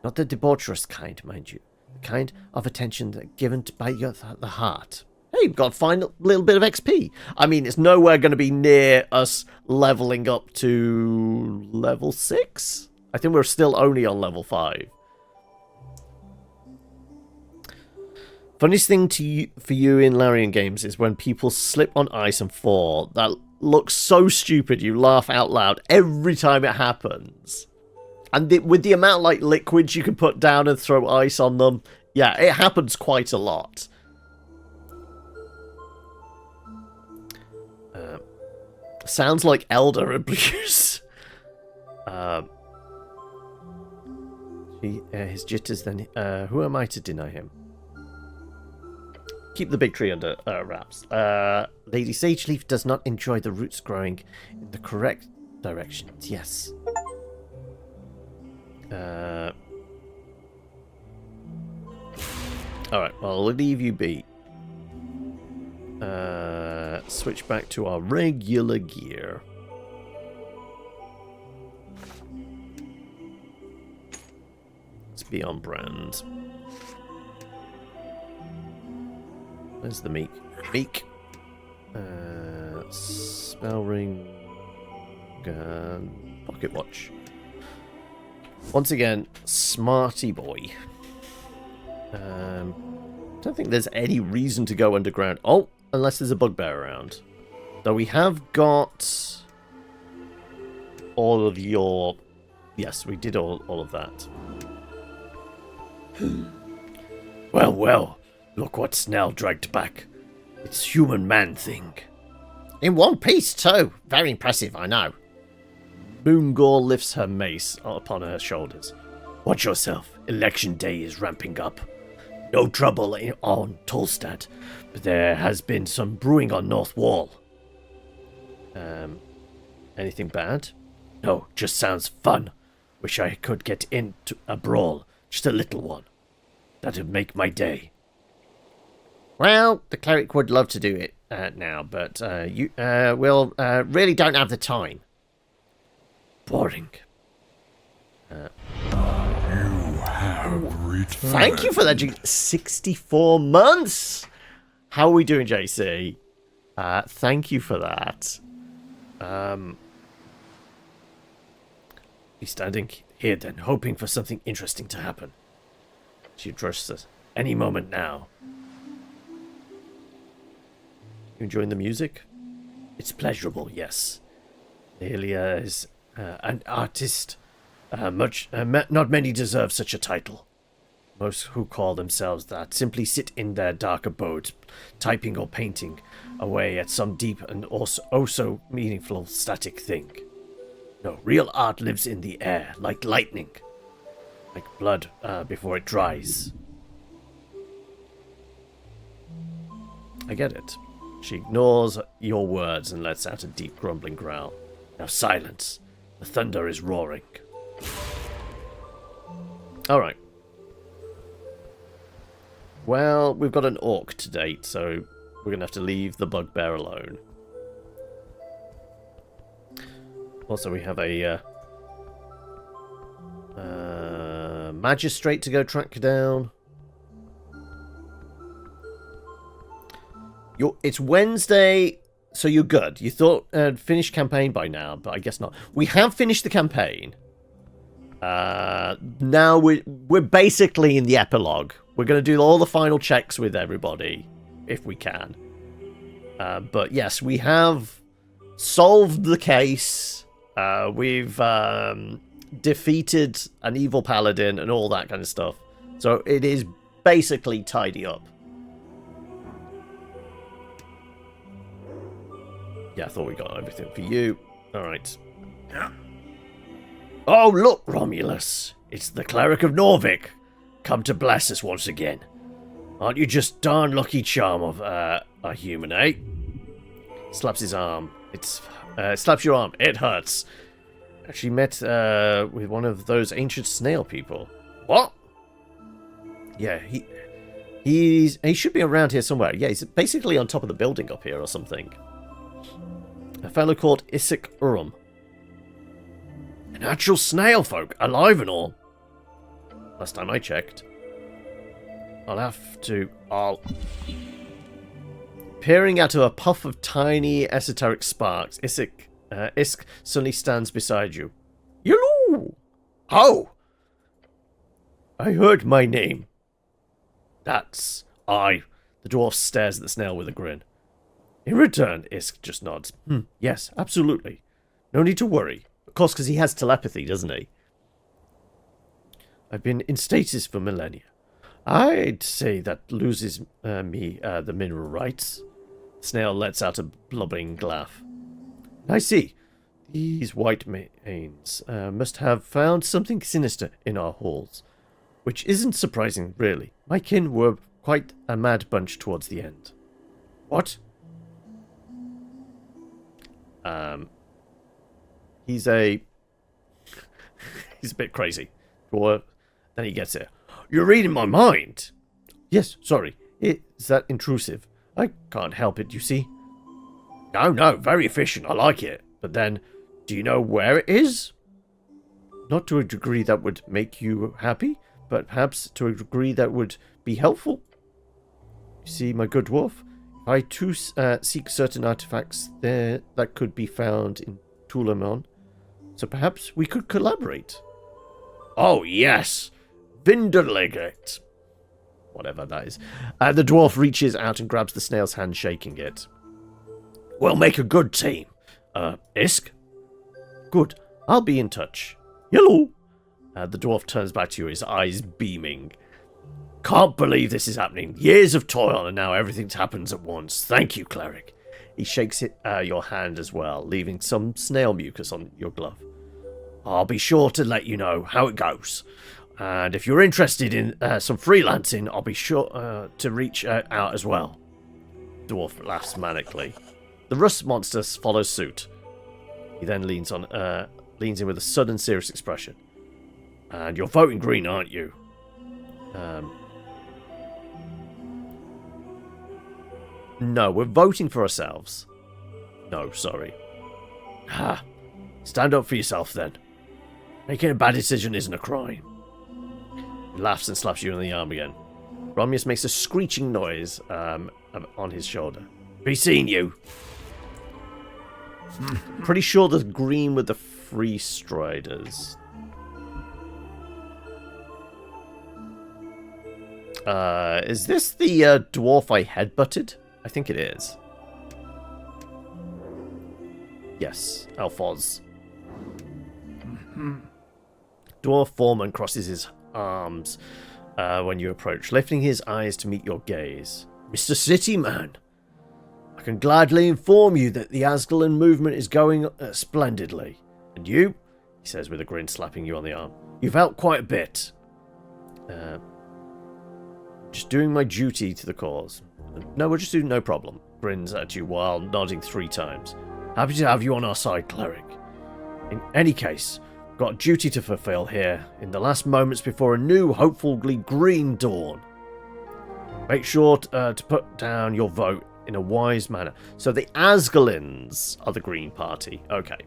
Not the debaucherous kind, mind you. The kind of attention that given by the heart. Hey, you've got to find a little bit of XP. I mean, it's nowhere going to be near us leveling up to level 6. I think we're still only on level 5. Funniest thing for you in Larian games is when people slip on ice and fall. That looks so stupid, you laugh out loud every time it happens. And with the amount like liquids you can put down and throw ice on them, yeah, it happens quite a lot. Sounds like elder abuse. His jitters then... who am I to deny him? Keep the big tree under wraps. Lady Sageleaf does not enjoy the roots growing in the correct directions. Yes. Alright, well, I'll leave you be. Switch back to our regular gear. Let's be on brand. Where's the meek? Meek. Spell ring. Pocket watch. Once again, smarty boy. Don't think there's any reason to go underground. Oh, unless there's a bugbear around. Though we have got all of your... Yes, we did all of that. Well, well. Look what Snell dragged back. It's human man thing. In one piece, too. Very impressive, I know. Boongor lifts her mace upon her shoulders. Watch yourself. Election day is ramping up. No trouble on Tolstad, but there has been some brewing on North Wall. Anything bad? No, just sounds fun. Wish I could get into a brawl. Just a little one. That'd make my day. Well, the cleric would love to do it now, but you really don't have the time. Boring. You have returned. Thank you for that, 64 months! How are we doing, JC? Thank you for that. Be standing here then, hoping for something interesting to happen. She trusts us any moment now. You enjoying the music? It's pleasurable, yes. Lelia is an artist. Not many deserve such a title. Most who call themselves that simply sit in their dark abodes, typing or painting away at some deep and also oh so meaningful static thing. No, real art lives in the air, like lightning. Like blood before it dries. I get it. She ignores your words and lets out a deep grumbling growl. Now silence. The thunder is roaring. Alright. Well, we've got an orc to date, so we're going to have to leave the bugbear alone. Also, we have a magistrate to go track down. It's Wednesday, so you're good. You thought finished campaign by now, but I guess not. We have finished the campaign. Now we're basically in the epilogue. We're going to do all the final checks with everybody, if we can. But yes, we have solved the case. We've defeated an evil paladin and all that kind of stuff. So it is basically tidy up. Yeah, I thought we got everything for you. Alright. Yeah. Oh, look, Romulus. It's the cleric of Norvik. Come to bless us once again. Aren't you just darn lucky charm of a human, eh? Slaps his arm. Slaps your arm. It hurts. Actually met with one of those ancient snail people. What? Yeah, he should be around here somewhere. Yeah, he's basically on top of the building up here or something. A fellow called Isaac Urum. An actual snail folk, alive and all. Last time I checked. Peering out of a puff of tiny esoteric sparks, Isk suddenly stands beside you. Yellow! Oh! I heard my name. That's I. The dwarf stares at the snail with a grin. In return, Isk just nods. Yes, absolutely. No need to worry. Of course, because he has telepathy, doesn't he? I've been in stasis for millennia. I'd say that loses me the mineral rights. Snail lets out a blubbering laugh. I see. These white manes must have found something sinister in our halls. Which isn't surprising, really. My kin were quite a mad bunch towards the end. What? He's a bit crazy. Or then he gets it. You're reading my mind. Yes, sorry. Is that intrusive? I can't help it, you see. No, very efficient. I like it. But then, do you know where it is? Not to a degree that would make you happy, but perhaps to a degree that would be helpful. You see, my good dwarf, I too seek certain artifacts there that could be found in Tulamon, so perhaps we could collaborate. Oh, yes. Vinderlegate. Whatever that is. The dwarf reaches out and grabs the snail's hand, shaking it. We'll make a good team. Isk? Good. I'll be in touch. Hello. The dwarf turns back to you, his eyes beaming. Can't believe this is happening. Years of toil and now everything happens at once. Thank you, cleric. He shakes your hand as well, leaving some snail mucus on your glove. I'll be sure to let you know how it goes. And if you're interested in some freelancing, I'll be sure to reach out as well. Dwarf laughs manically. The rust monster follows suit. He then leans in with a sudden serious expression. And you're voting green, aren't you? No, we're voting for ourselves. No, sorry. Ah, stand up for yourself then. Making a bad decision isn't a crime. He laughs and slaps you on the arm again. Romulus makes a screeching noise on his shoulder. Be seeing you. Pretty sure the green with the free striders. Is this the dwarf I headbutted? I think it is. Yes, Alphonse. Dwarf foreman crosses his arms when you approach, lifting his eyes to meet your gaze. Mr. Cityman, I can gladly inform you that the Aswell movement is going splendidly. And you, he says with a grin, slapping you on the arm, you've helped quite a bit. Just doing my duty to the cause. No, we'll just do no problem. Grins at you while nodding 3 times. Happy to have you on our side, cleric. In any case, got a duty to fulfill here in the last moments before a new, hopefully green dawn. Make sure to put down your vote in a wise manner. So the Aswellins are the Green Party. Okay.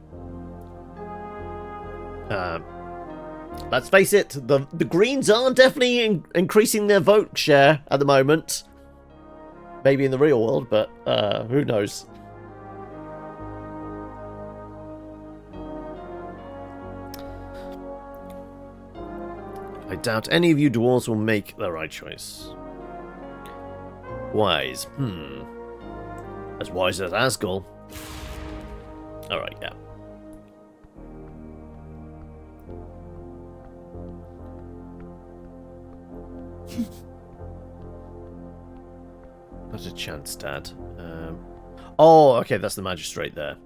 Let's face it, the Greens are definitely increasing their vote share at the moment. Maybe in the real world, but who knows. I doubt any of you dwarves will make the right choice. Wise. As wise as Aswell. Alright, yeah. Not a chance, Dad. Oh, okay, that's the magistrate there.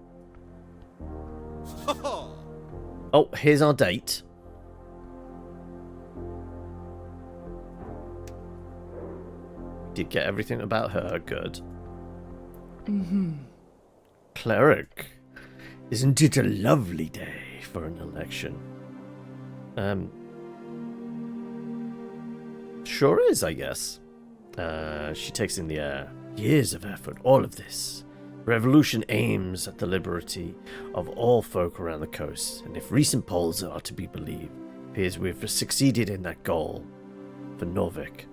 Oh, here's our date. Did get everything about her good. Cleric. Isn't it a lovely day for an election? Sure is, I guess. She takes in the air. Years of effort, all of this. Revolution aims at the liberty of all folk around the coast, and if recent polls are to be believed, it appears we've succeeded in that goal for Norvik.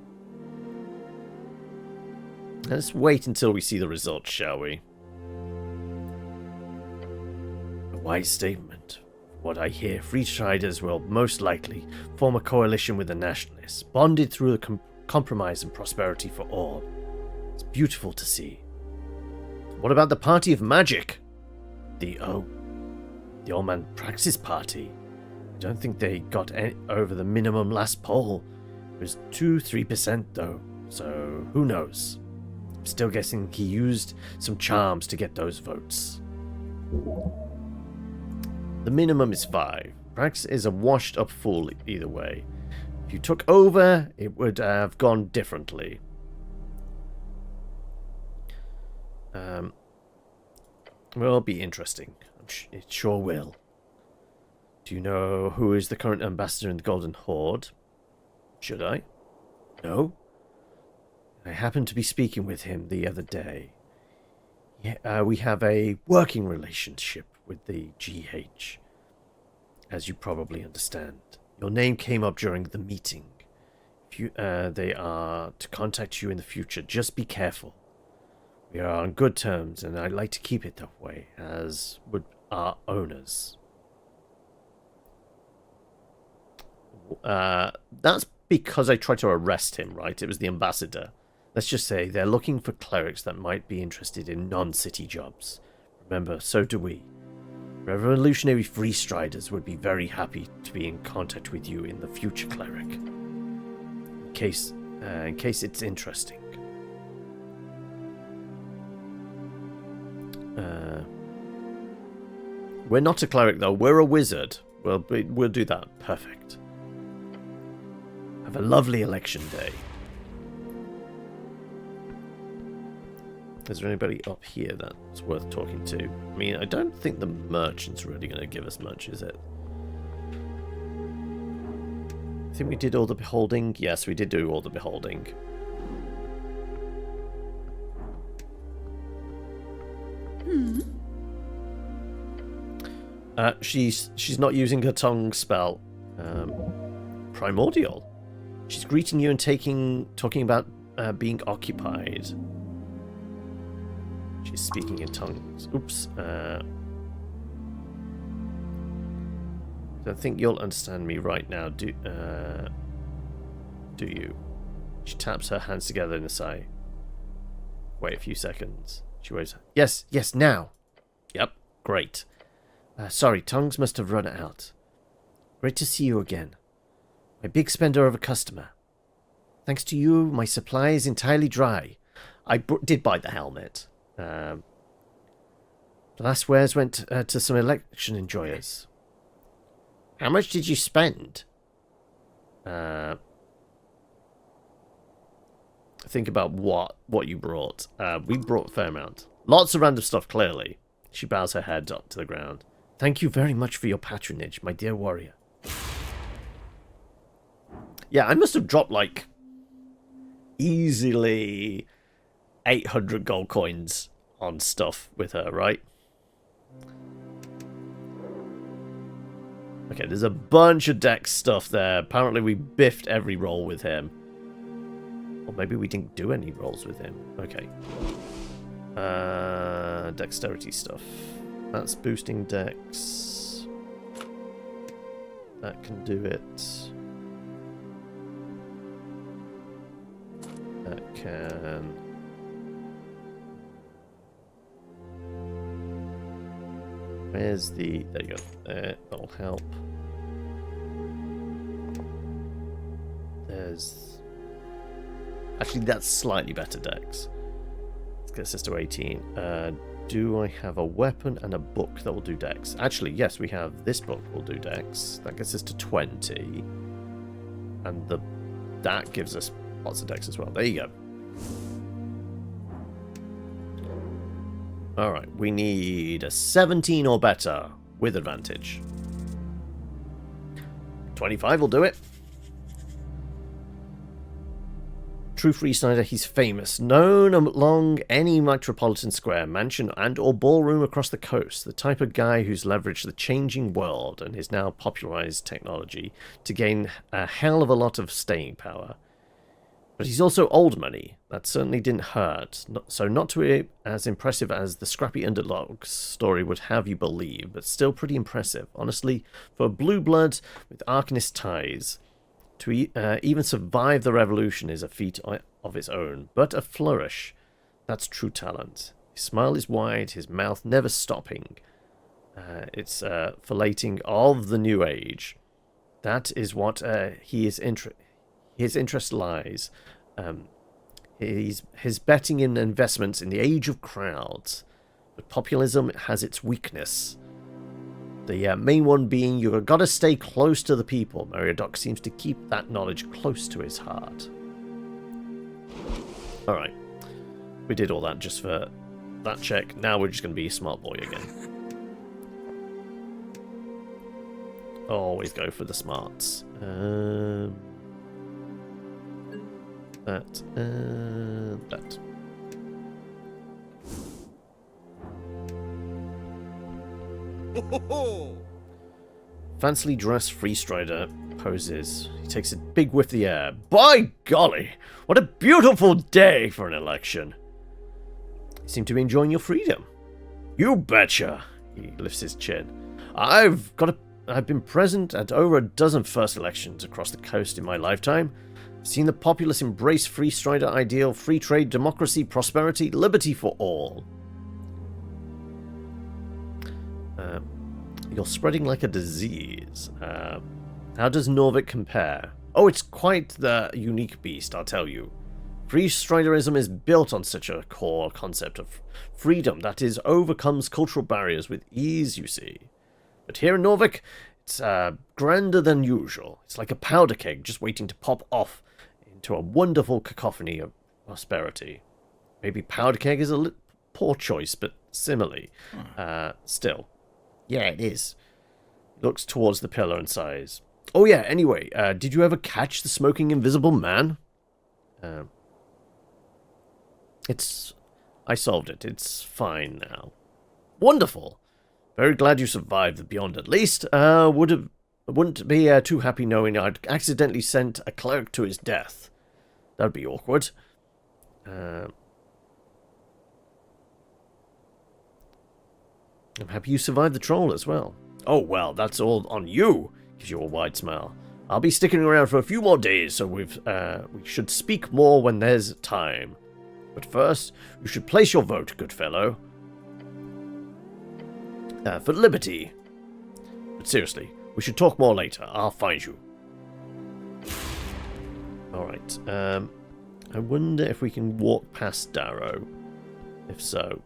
Let's wait until we see the results, shall we? A wise statement. What I hear, free striders will most likely form a coalition with the nationalists, bonded through the compromise and prosperity for all. It's beautiful to see. What about the party of magic? The old man praxis party. I don't think they got over the minimum last poll. It was 2-3% though, so who knows? I'm still guessing he used some charms to get those votes. The minimum is 5. Prax is a washed up fool either way. If you took over, it would have gone differently. Will be interesting. It sure will. Do you know who is the current ambassador in the Golden Horde? Should I? No? I happened to be speaking with him the other day. Yeah, we have a working relationship with the GH, as you probably understand. Your name came up during the meeting. If they are to contact you in the future, just be careful. We are on good terms, and I'd like to keep it that way, as would our owners. That's because I tried to arrest him, right? It was the ambassador. Let's just say they're looking for clerics that might be interested in non-city jobs. Remember, so do we. Revolutionary free striders would be very happy to be in contact with you in the future, cleric. In case it's interesting. We're not a cleric though. We're a wizard. We'll do that. Perfect. Have a lovely election day. Is there anybody up here that's worth talking to? I mean, I don't think the merchant's really going to give us much, is it? I think we did all the beholding. Yes, we did do all the beholding. She's not using her tongue spell. Primordial. She's greeting you and talking about being occupied. She's speaking in tongues. Oops. Don't think you'll understand me right now. Do you? She taps her hands together in a sigh. Wait a few seconds. She waves. Yes, now. Yep, great. Sorry, tongues must have run out. Great to see you again. My big spender of a customer. Thanks to you, my supply is entirely dry. I did buy the helmet. The last wares went to some election enjoyers. How much did you spend? Think about what you brought. We brought a fair amount. Lots of random stuff, clearly. She bows her head up to the ground. Thank you very much for your patronage, my dear warrior. Yeah, I must have dropped, like, easily 800 gold coins on stuff with her, right? Okay, there's a bunch of dex stuff there. Apparently we biffed every roll with him. Or maybe we didn't do any rolls with him. Okay. Dexterity stuff. That's boosting dex. That can do it. That can... Where's the... There you go. There, that'll help. There's... Actually, that's slightly better dex. Let's get this to 18. Do I have a weapon and a book that will do dex? Actually, yes, we have this book will do dex. That gets us to 20. And that gives us lots of dex as well. There you go. Alright, we need a 17 or better with advantage. 25 will do it. True freestyler, he's famous, known along any metropolitan square, mansion and or ballroom across the coast. The type of guy who's leveraged the changing world and has now popularized technology to gain a hell of a lot of staying power. But he's also old money. That certainly didn't hurt. So not to be as impressive as the scrappy underdog story would have you believe, but still pretty impressive. Honestly, for a blue blood with Arcanist ties, to even survive the revolution is a feat of its own, but a flourish. That's true talent. His smile is wide, his mouth never stopping. It's filleting of the new age. That is what his interest lies. His betting in investments in the age of crowds. But populism has its weakness. The main one being you've got to stay close to the people. Meriadoc seems to keep that knowledge close to his heart. Alright. We did all that just for that check. Now we're just going to be a smart boy again. Always go for the smarts. That. Fancily dressed freestrider poses. He takes a big whiff of the air. By golly, what a beautiful day for an election. You seem to be enjoying your freedom. You betcha. He lifts his chin. I've been present at over a dozen first elections across the coast in my lifetime. I've seen the populace embrace freestrider ideal, free trade, democracy, prosperity, liberty for all. You're spreading like a disease. How does Norvik compare? Oh, it's quite the unique beast, I'll tell you. Freestriderism is built on such a core concept of freedom that is overcomes cultural barriers with ease, you see. But here in Norvik, it's grander than usual. It's like a powder keg just waiting to pop off into a wonderful cacophony of prosperity. Maybe powder keg is a poor choice, but simile. Still. Yeah, it is. Looks towards the pillar and sighs. Oh yeah, anyway, did you ever catch the smoking invisible man? I solved it. It's fine now. Wonderful. Very glad you survived the beyond at least. Wouldn't be too happy knowing I'd accidentally sent a cleric to his death. That'd be awkward. I'm happy you survived the troll as well. Oh well, that's all on you. Gives you a wide smile. I'll be sticking around for a few more days, so we should speak more when there's time. But first, you should place your vote, good fellow. For liberty. But seriously, we should talk more later. I'll find you. Alright, I wonder if we can walk past Darrow. If so.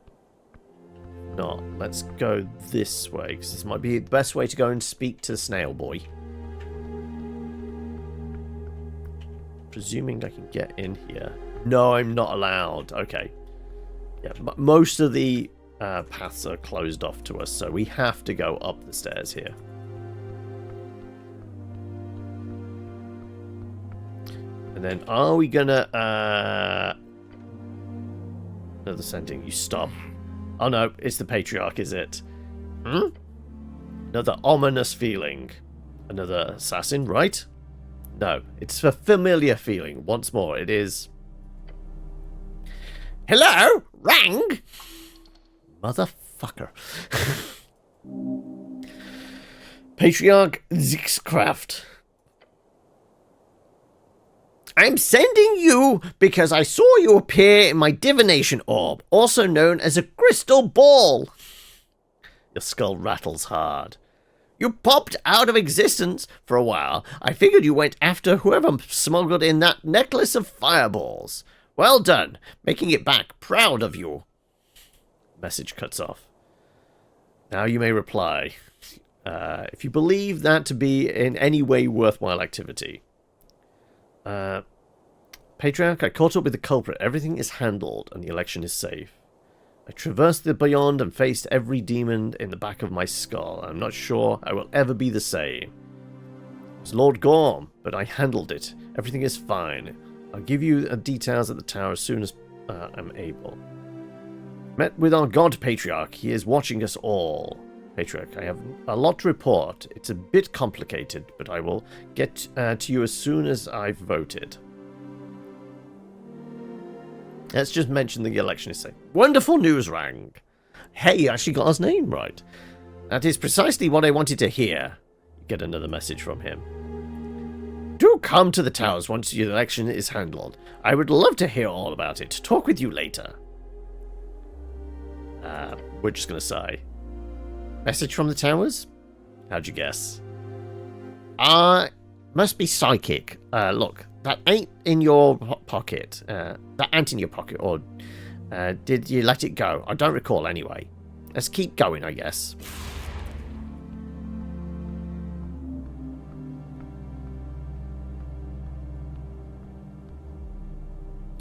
Not. Let's go this way, because this might be the best way to go and speak to Snail Boy. Presuming I can get in here. No, I'm not allowed. Okay. Yeah, most of the paths are closed off to us, so we have to go up the stairs here. And then are we gonna... Another sending. You stop. Oh no, it's the Patriarch, is it? Hmm? Another ominous feeling. Another assassin, right? No, it's a familiar feeling. Once more, it is... Hello? Rang? Motherfucker. Patriarch Zixcraft. I'm sending you because I saw you appear in my divination orb, also known as a crystal ball. Your skull rattles hard. You popped out of existence for a while. I figured you went after whoever smuggled in that necklace of fireballs. Well done, making it back. Proud of you. Message cuts off. Now you may reply, if you believe that to be in any way worthwhile activity. Patriarch, I caught up with the culprit. Everything is handled, and the election is safe. I traversed the beyond and faced every demon in the back of my skull. I'm not sure I will ever be the same. It was Lord Gorm, but I handled it. Everything is fine. I'll give you details at the tower as soon as I'm able. Met with our god Patriarch. He is watching us all. Patriarch, I have a lot to report. It's a bit complicated, but I will get to you as soon as I've voted. Let's just mention the election is safe. Wonderful news, Rang. Hey, you actually got his name right. That is precisely what I wanted to hear. You get another message from him. Do come to the towers once the election is handled. I would love to hear all about it. Talk with you later. We're just going to say. Message from the towers? How'd you guess? Must be psychic. Look, that ain't in your pocket. That ain't in your pocket. Or did you let it go? I don't recall anyway. Let's keep going, I guess.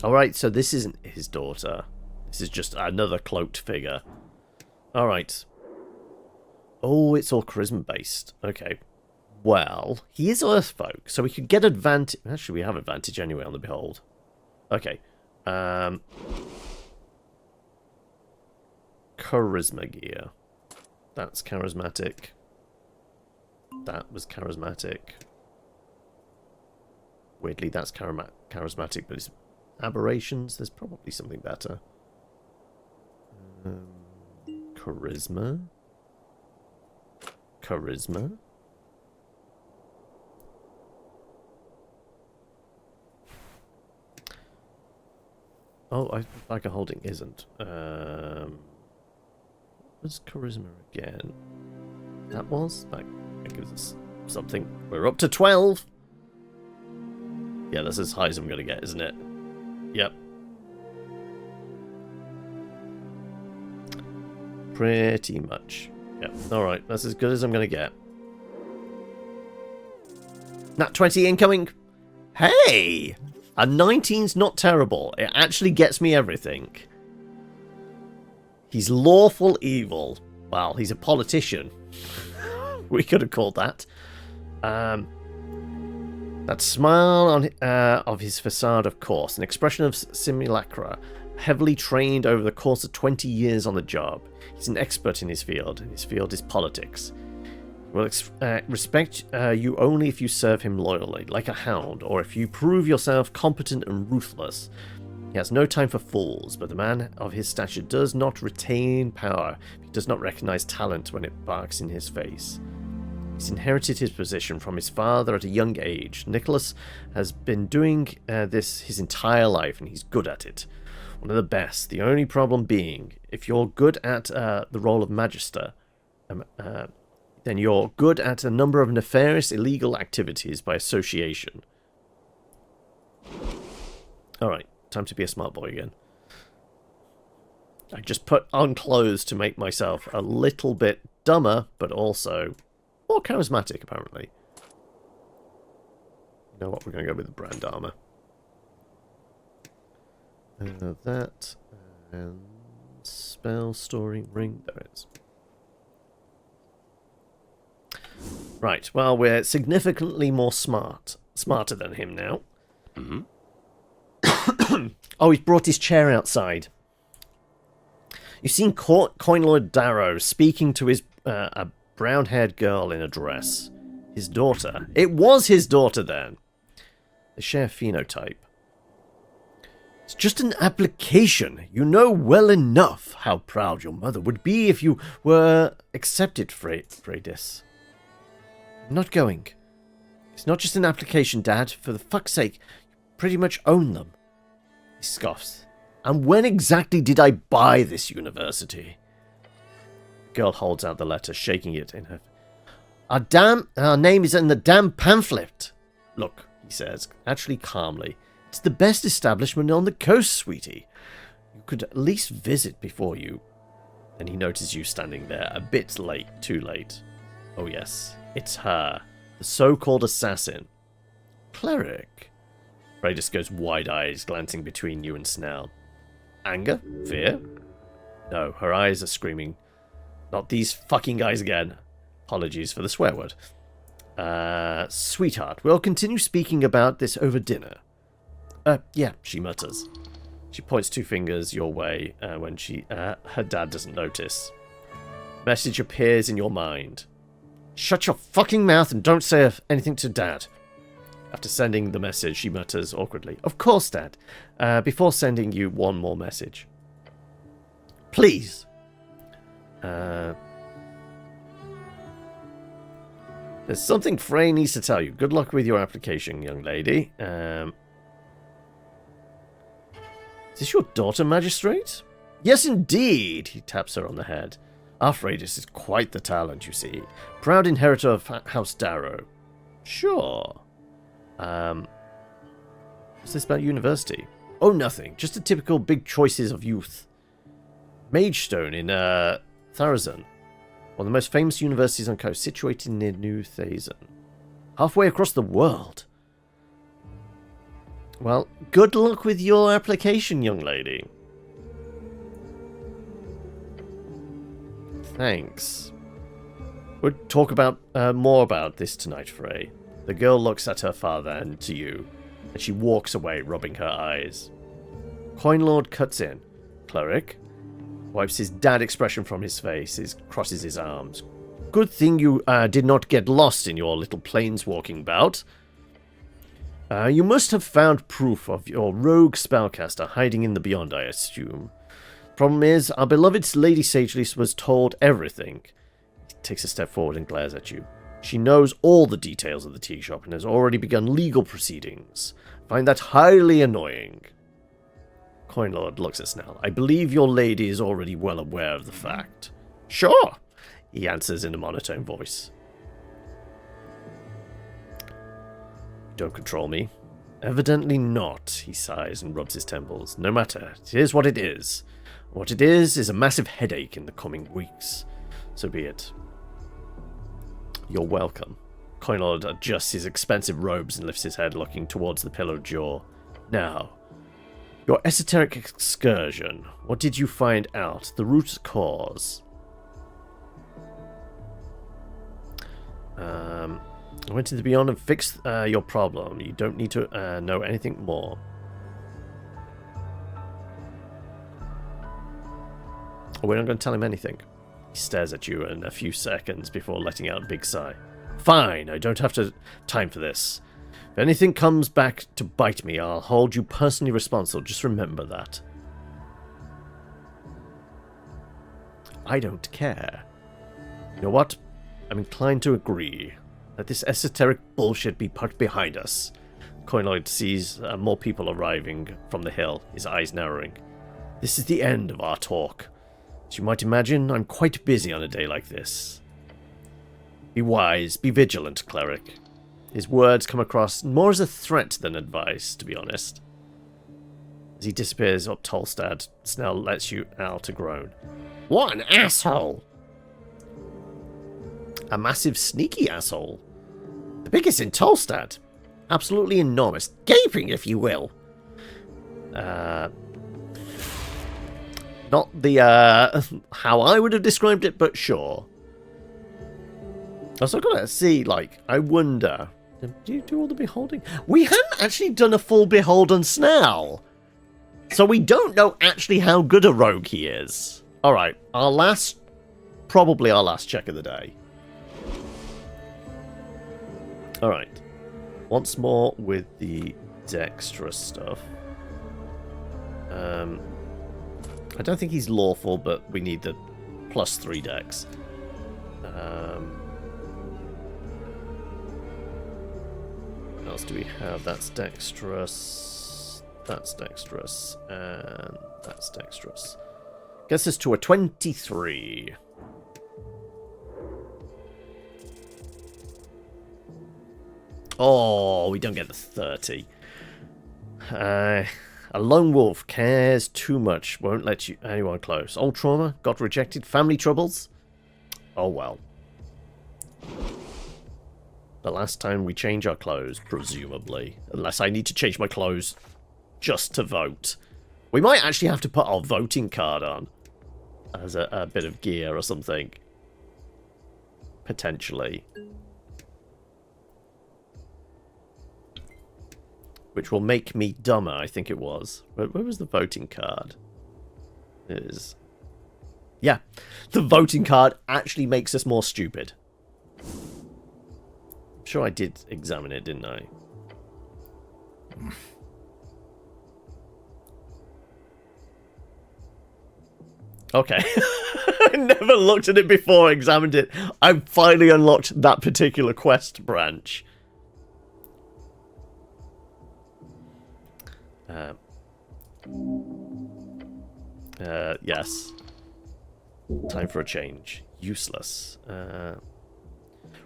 Alright, so this isn't his daughter. This is just another cloaked figure. Alright. Oh, it's all charisma based. Okay. Well, he is Earth folk, so we could get advantage. Actually, we have advantage anyway on the Behold. Okay. Charisma gear. That's charismatic. That was charismatic. Weirdly, that's charismatic, but it's aberrations. There's probably something better. Charisma. Charisma. Oh, like a holding isn't. What's charisma again? That gives us something. We're up to 12. Yeah, that's as high as I'm gonna get, isn't it? Yep. Pretty much. Yep. Alright, that's as good as I'm gonna get. Nat 20 incoming. Hey! A 19's not terrible. It actually gets me everything. He's lawful evil. Well, he's a politician. We could have called that. That smile on of his facade, of course, an expression of simulacra, heavily trained over the course of 20 years on the job. He's an expert in his field, and his field is politics. He will respect you only if you serve him loyally, like a hound, or if you prove yourself competent and ruthless. He has no time for fools, but the man of his stature does not retain power. He does not recognize talent when it barks in his face. He's inherited his position from his father at a young age. Nicholas has been doing this his entire life, and he's good at it. One of the best. The only problem being, if you're good at the role of magister, then you're good at a number of nefarious illegal activities by association. Alright, time to be a smart boy again. I just put on clothes to make myself a little bit dumber, but also more charismatic, apparently. You know what, we're going to go with the brand armor. That, and spell, story, ring, there it is. Right, well, we're significantly more smarter than him now. Mm-hmm. Oh, he's brought his chair outside. You've seen Coin Lord Darrow speaking to his a brown-haired girl in a dress. His daughter. It was his daughter then. They share phenotype. It's just an application. You know well enough how proud your mother would be if you were accepted, Freydis. I'm not going. It's not just an application, Dad. For the fuck's sake, you pretty much own them. He scoffs. And when exactly did I buy this university? The girl holds out the letter, shaking it in her. Our name is in the damn pamphlet. Look, he says, actually calmly. It's the best establishment on the coast, sweetie. You could at least visit before you... And he notices you standing there, a bit late, too late. Oh yes, it's her, the so-called assassin. Cleric. Freydis goes wide-eyed, glancing between you and Snell. Anger? Fear? No, her eyes are screaming. Not these fucking guys again. Apologies for the swear word. Sweetheart, we'll continue speaking about this over dinner. Yeah, she mutters. She points two fingers your way when her dad doesn't notice. Message appears in your mind. Shut your fucking mouth and don't say anything to Dad. After sending the message, she mutters awkwardly. Of course, Dad. Before sending you one more message. Please. There's something Frey needs to tell you. Good luck with your application, young lady. Is this your daughter, Magistrate? Yes, indeed. He taps her on the head. Our Freydis is quite the talent, you see. Proud inheritor of House Darrow. Sure. What's this about university? Oh, nothing. Just a typical big choices of youth. Magestone in Tharazan. One of the most famous universities on the coast, situated near New Thazan. Halfway across the world. Well, good luck with your application, young lady. Thanks. We'll talk about more about this tonight, Frey. The girl looks at her father and to you, and she walks away, rubbing her eyes. Coin Lord cuts in. Cleric wipes his dad expression from his face, crosses his arms. Good thing you did not get lost in your little planeswalking bout. You must have found proof of your rogue spellcaster hiding in the Beyond, I assume. Problem is, our beloved Lady Sageless was told everything. He takes a step forward and glares at you. She knows all the details of the tea shop and has already begun legal proceedings. I find that highly annoying. Coin Lord looks at Snell. I believe your lady is already well aware of the fact. Sure, he answers in a monotone voice. Don't control me. Evidently not, he sighs and rubs his temples. No matter, it is what it is. What it is a massive headache in the coming weeks. So be it. You're welcome. Coin Lord adjusts his expensive robes and lifts his head, looking towards the pillared jaw. Now, your esoteric excursion. What did you find out? The root cause. I went into the beyond and fixed your problem. You don't need to know anything more. Oh, we're not going to tell him anything. He stares at you in a few seconds before letting out a big sigh. Fine, I don't have time for this. If anything comes back to bite me, I'll hold you personally responsible. Just remember that. I don't care. You know what? I'm inclined to agree. Let this esoteric bullshit be put behind us. Coinoid sees more people arriving from the hill, his eyes narrowing. This is the end of our talk. As you might imagine, I'm quite busy on a day like this. Be wise, be vigilant, cleric. His words come across more as a threat than advice, to be honest. As he disappears up Tolstad, Snell lets you out a groan. What an asshole! A massive, sneaky asshole. The biggest in Tolstad. Absolutely enormous. Gaping, if you will. Not the, how I would have described it, but sure. Also, I've got to see, like, I wonder... Do you do all the beholding? We hadn't actually done a full behold on Snell. So we don't know actually how good a rogue he is. Alright, probably our last check of the day. Alright. Once more with the dexterous stuff. I don't think he's lawful, but we need the +3 dex. What else do we have? That's dexterous. That's dexterous. And that's dexterous. Gets us to a 23. Oh, we don't get the 30. A lone wolf cares too much. Won't let anyone close. Old trauma. Got rejected. Family troubles. Oh well. The last time we change our clothes, presumably. Unless I need to change my clothes just to vote. We might actually have to put our voting card on. As a bit of gear or something. Potentially. Which will make me dumber, I think it was. Where was the voting card? It is. Yeah. The voting card actually makes us more stupid. I'm sure I did examine it, didn't I? Okay. I never looked at it before, examined it. I finally unlocked that particular quest branch. Yes. Time for a change. Useless.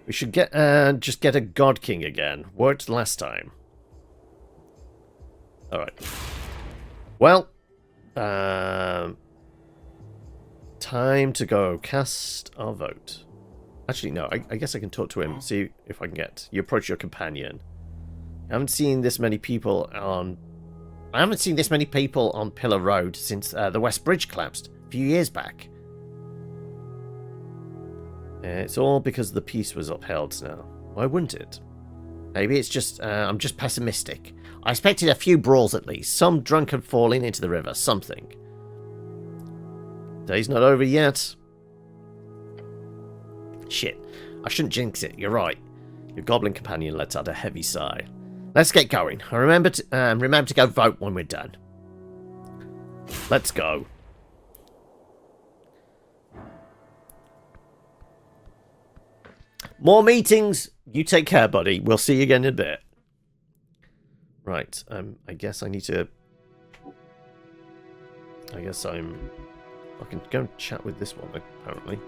We should just get a God King again. Worked last time. Alright. Well. Time to go cast our vote. Actually, no. I guess I can talk to him. See if I can get... You approach your companion. I haven't seen this many people on Pillar Road since the West Bridge collapsed a few years back. It's all because the peace was upheld now. Why wouldn't it? Maybe it's just I'm just pessimistic. I expected a few brawls at least. Some drunken falling into the river. Something. Day's not over yet. Shit. I shouldn't jinx it. You're right. Your goblin companion lets out a heavy sigh. Let's get going. Remember to go vote when we're done. Let's go. More meetings. You take care, buddy. We'll see you again in a bit. Right. I guess I need to... I can go and chat with this one, apparently.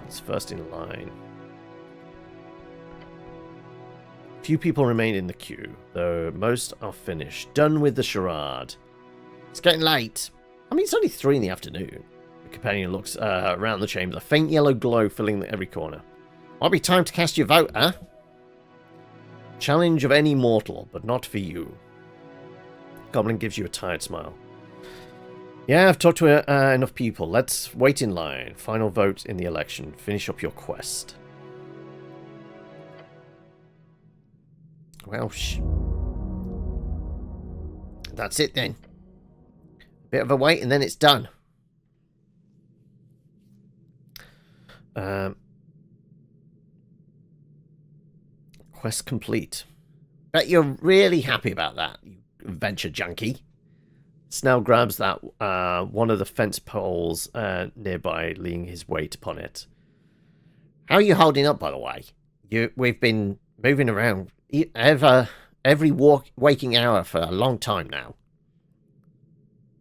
It's first in line. Few people remain in the queue, though most are finished. Done with the charade. It's getting late. I mean, it's only 3 in the afternoon. The companion looks around the chamber, the faint yellow glow filling every corner. Might be time to cast your vote, huh? Challenge of any mortal, but not for you. Goblin gives you a tired smile. Yeah, I've talked to enough people. Let's wait in line. Final vote in the election. Finish up your quest. Well, that's it then. Bit of a wait and then it's done. Quest complete. Bet you're really happy about that, you adventure junkie. Snell grabs that one of the fence poles nearby, laying his weight upon it. How are you holding up, by the way? We've been moving around every waking hour for a long time now.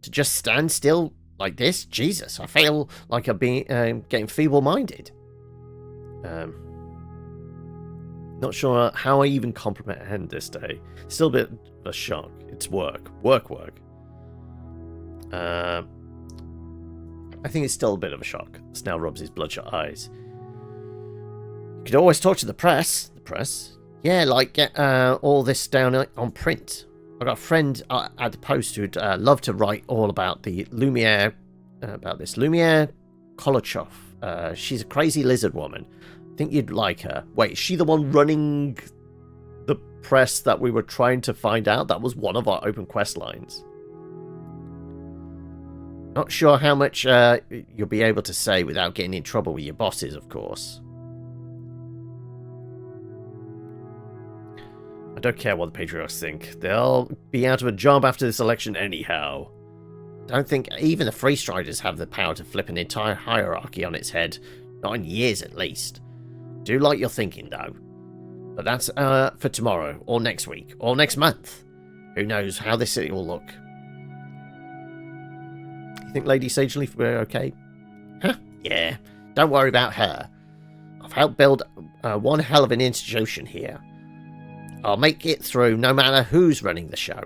To just stand still like this? Jesus, I feel like I've been getting feeble-minded. Not sure how I even comprehend this day. Still a bit of a shock. It's work. Work. I think it's still a bit of a shock. Snell rubs his bloodshot eyes. You could always talk to the press. The press? Yeah, like get all this down on print. I've got a friend at the post who'd love to write all about the Lumiere, about this. Lumiere Kolochov. She's a crazy lizard woman. I think you'd like her. Wait, is she the one running the press that we were trying to find out? That was one of our open quest lines. Not sure how much you'll be able to say without getting in trouble with your bosses, of course. I don't care what the Patriots think. They'll be out of a job after this election anyhow. Don't think even the Free Striders have the power to flip an entire hierarchy on its head. Not in years, at least. Do like your thinking, though. But that's for tomorrow, or next week, or next month. Who knows how this city will look. You think Lady Sageleaf will be okay? Huh? Yeah. Don't worry about her. I've helped build one hell of an institution here. I'll make it through no matter who's running the show.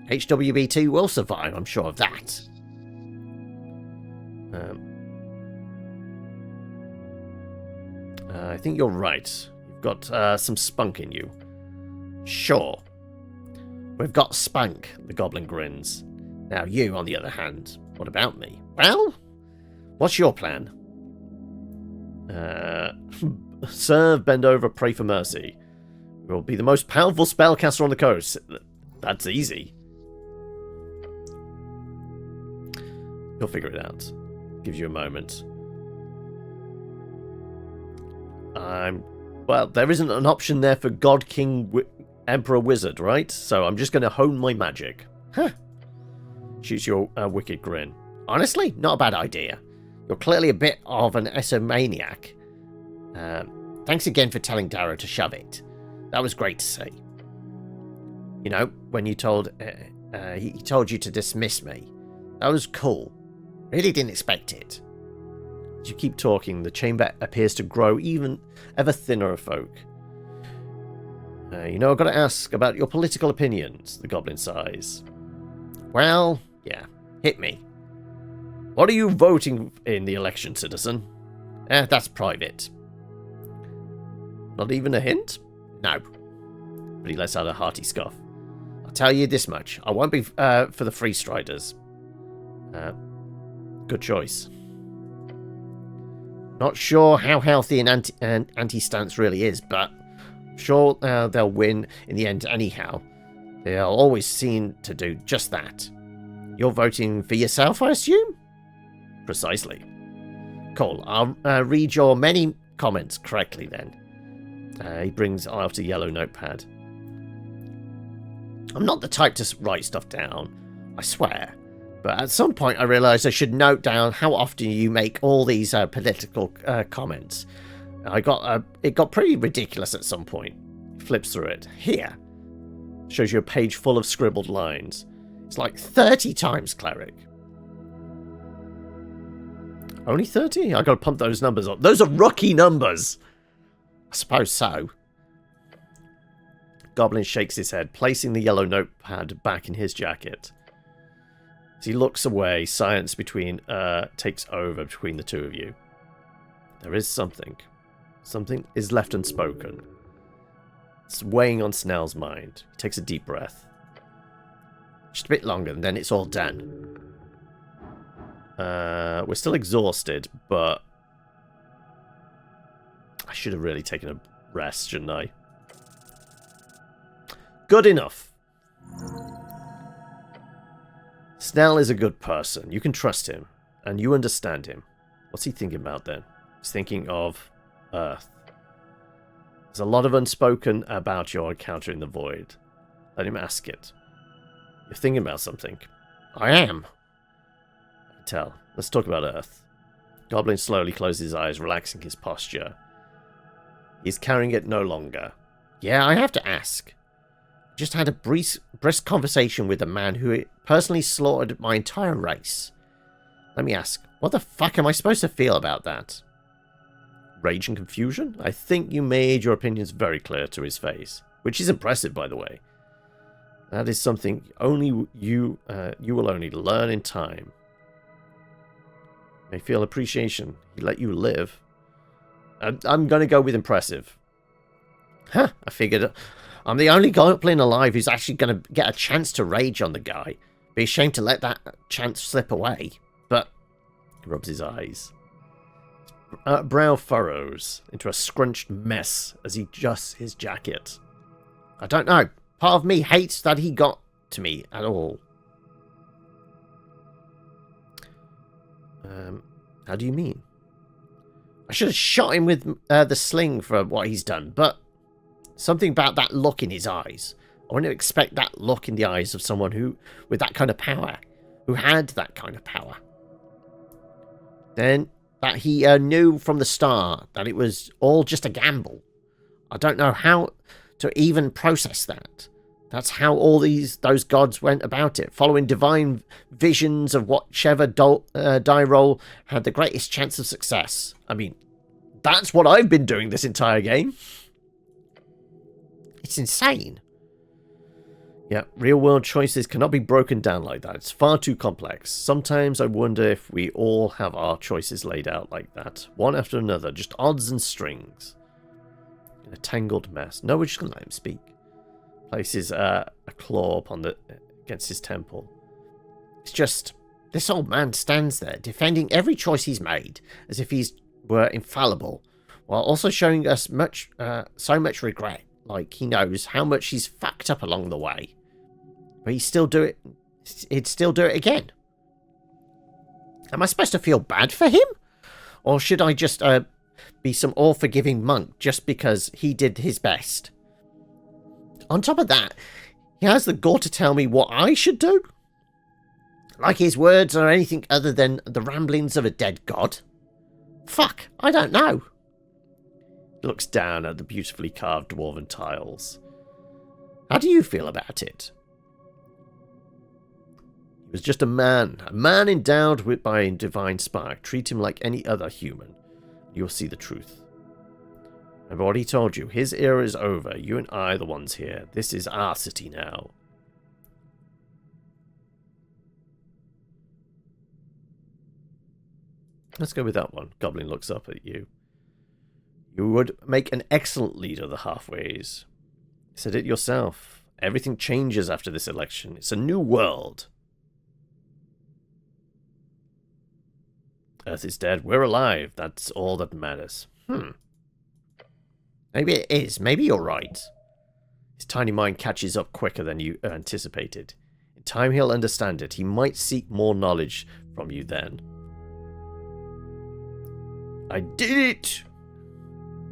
HWBT will survive, I'm sure of that. I think you're right. You've got some spunk in you. Sure. We've got spunk, the goblin grins. Now you, on the other hand, what about me? Well, what's your plan? Serve, bend over, pray for mercy. We'll be the most powerful spellcaster on the coast. That's easy. You'll figure it out. Gives you a moment. Well, there isn't an option there for God, King, Emperor, Wizard, right? So I'm just going to hone my magic. Huh. Shoots your wicked grin. Honestly, not a bad idea. You're clearly a bit of an esomaniac. Thanks again for telling Darrow to shove it. That was great to see. You know, when you told he told you to dismiss me. That was cool. Really didn't expect it. As you keep talking, the chamber appears to grow even ever thinner of folk. You know, I've got to ask about your political opinions, the goblin sighs. Well, yeah, hit me. What are you voting in the election, citizen? That's private. Not even a hint? No. But he lets out a hearty scoff. I'll tell you this much. I won't be for the Free Striders. Good choice. Not sure how healthy an anti-stance really is, but I'm sure they'll win in the end anyhow. They'll always seem to do just that. You're voting for yourself, I assume? Precisely. Cool. I'll read your many comments correctly then. He brings out a yellow notepad. I'm not the type to write stuff down, I swear. But at some point I realised I should note down how often you make all these political comments. It got pretty ridiculous at some point. He flips through it. Here. Shows you a page full of scribbled lines. It's like 30 times, cleric. Only 30? I gotta pump those numbers up. Those are rookie numbers! I suppose so. Goblin shakes his head, placing the yellow notepad back in his jacket. As he looks away, silence takes over between the two of you. There is something. Something is left unspoken. It's weighing on Snell's mind. He takes a deep breath. Just a bit longer, and then it's all done. We're still exhausted, but I should have really taken a rest, shouldn't I? Good enough. Snell is a good person. You can trust him, and you understand him. What's he thinking about then? He's thinking of Urth. There's a lot of unspoken about your encounter in the void. Let him ask it. You're thinking about something. I am. I can tell. Let's talk about Urth. Goblin slowly closes his eyes, relaxing his posture. He's carrying it no longer. Yeah, I have to ask. Just had a brisk conversation with a man who personally slaughtered my entire race. Let me ask, what the fuck am I supposed to feel about that? Rage and confusion? I think you made your opinions very clear to his face, which is impressive, by the way. That is something only you will only learn in time. You may feel appreciation. He let you live. I'm going to go with impressive. Huh, I figured I'm the only goblin alive who's actually going to get a chance to rage on the guy. Be ashamed to let that chance slip away. But he rubs his eyes. Brow furrows into a scrunched mess as he adjusts his jacket. I don't know. Part of me hates that he got to me at all. How do you mean? I should have shot him with the sling for what he's done, but something about that look in his eyes. I wouldn't expect that look in the eyes of someone who, with that kind of power, who had that kind of power. Then, that he knew from the start that it was all just a gamble. I don't know how to even process that. That's how all those gods went about it, following divine visions of whichever die roll had the greatest chance of success. I mean, that's what I've been doing this entire game. It's insane. Yeah, real-world choices cannot be broken down like that. It's far too complex. Sometimes I wonder if we all have our choices laid out like that. One after another, just odds and strings. In a tangled mess. No, we're just going to let him speak. Places a claw upon against his temple. It's just, this old man stands there, defending every choice he's made, as if he were infallible, while also showing us so much regret, like he knows how much he's fucked up along the way. But he'd still do it again. Am I supposed to feel bad for him? Or should I just be some all-forgiving monk just because he did his best? On top of that, he has the gall to tell me what I should do? Like his words are anything other than the ramblings of a dead god? Fuck, I don't know. He looks down at the beautifully carved dwarven tiles. How do you feel about it? He was just a man endowed by a divine spark. Treat him like any other human. You'll see the truth. Remember what he told you. His era is over. You and I are the ones here. This is our city now. Let's go with that one. Goblin looks up at you. You would make an excellent leader of the halfways. You said it yourself. Everything changes after this election. It's a new world. Earth is dead. We're alive. That's all that matters. Maybe it is. Maybe you're right. His tiny mind catches up quicker than you anticipated. In time he'll understand it. He might seek more knowledge from you then. I did it!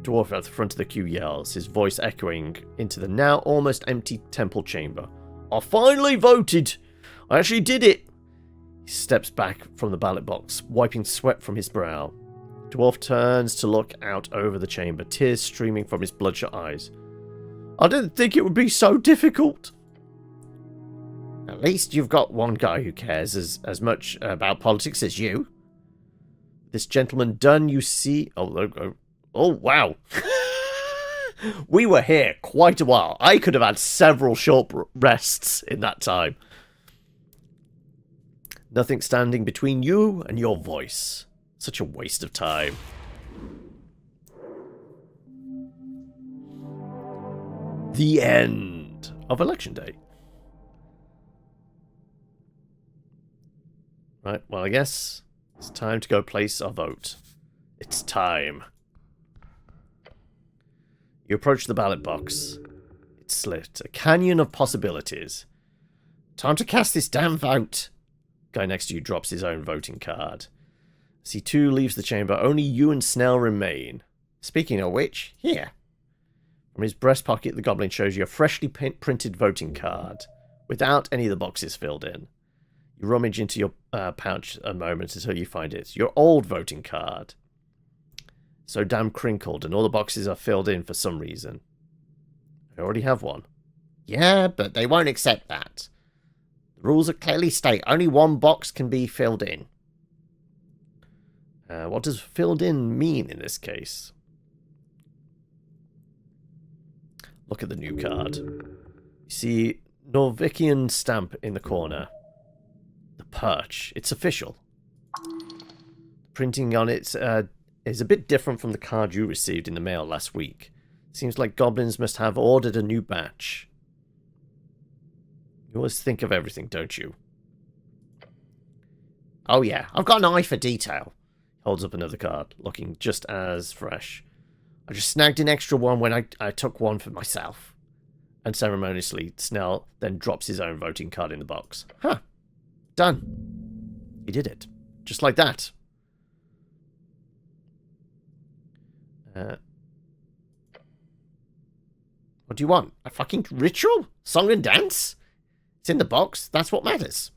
Dwarf at the front of the queue yells, his voice echoing into the now almost empty temple chamber. I finally voted! I actually did it! He steps back from the ballot box, wiping sweat from his brow. Dwarf turns to look out over the chamber, tears streaming from his bloodshot eyes. I didn't think it would be so difficult. At least you've got one guy who cares as much about politics as you. This gentleman done, you see... Oh, wow. We were here quite a while. I could have had several short rests in that time. Nothing standing between you and your voice. Such a waste of time. the end of Election Day. Right, well, I guess it's time to go place our vote. It's time. You approach the ballot box. It's slit. A canyon of possibilities. Time to cast this damn vote. Guy next to you drops his own voting card. As he too leaves the chamber, only you and Snell remain. Speaking of which, here. From his breast pocket, the goblin shows you a freshly printed voting card, without any of the boxes filled in. You rummage into your pouch a moment until you find it. Your old voting card. So damn crinkled, and all the boxes are filled in for some reason. I already have one. Yeah, but they won't accept that. The rules are clearly state only one box can be filled in. What does filled in mean in this case? Look at the new card. You see Norvikian stamp in the corner. The perch. It's official. Printing on it is a bit different from the card you received in the mail last week. Seems like goblins must have ordered a new batch. You always think of everything, don't you? Oh yeah, I've got an eye for detail. Holds up another card, looking just as fresh. I just snagged an extra one when I took one for myself. And ceremoniously, Snell then drops his own voting card in the box. Huh. Done. He did it. Just like that. What do you want? A fucking ritual? Song and dance? It's in the box. That's what matters.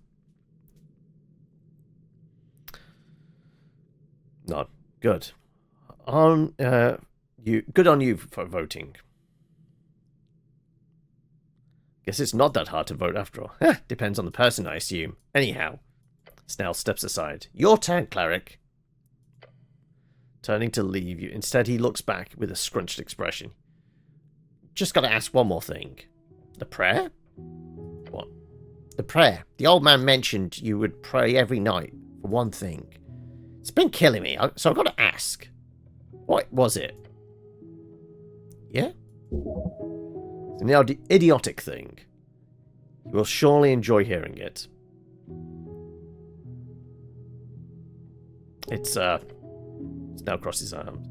Not good. Good on you for voting. Guess it's not that hard to vote after all. Depends on the person, I assume. Anyhow, Snell steps aside. Your turn, cleric. Turning to leave you. Instead, he looks back with a scrunched expression. Just gotta ask one more thing. The prayer? What? The prayer. The old man mentioned you would pray every night for one thing. It's been killing me, so I've got to ask. What was it? Yeah? It's an idiotic thing. You will surely enjoy hearing it. Snell crosses his arms.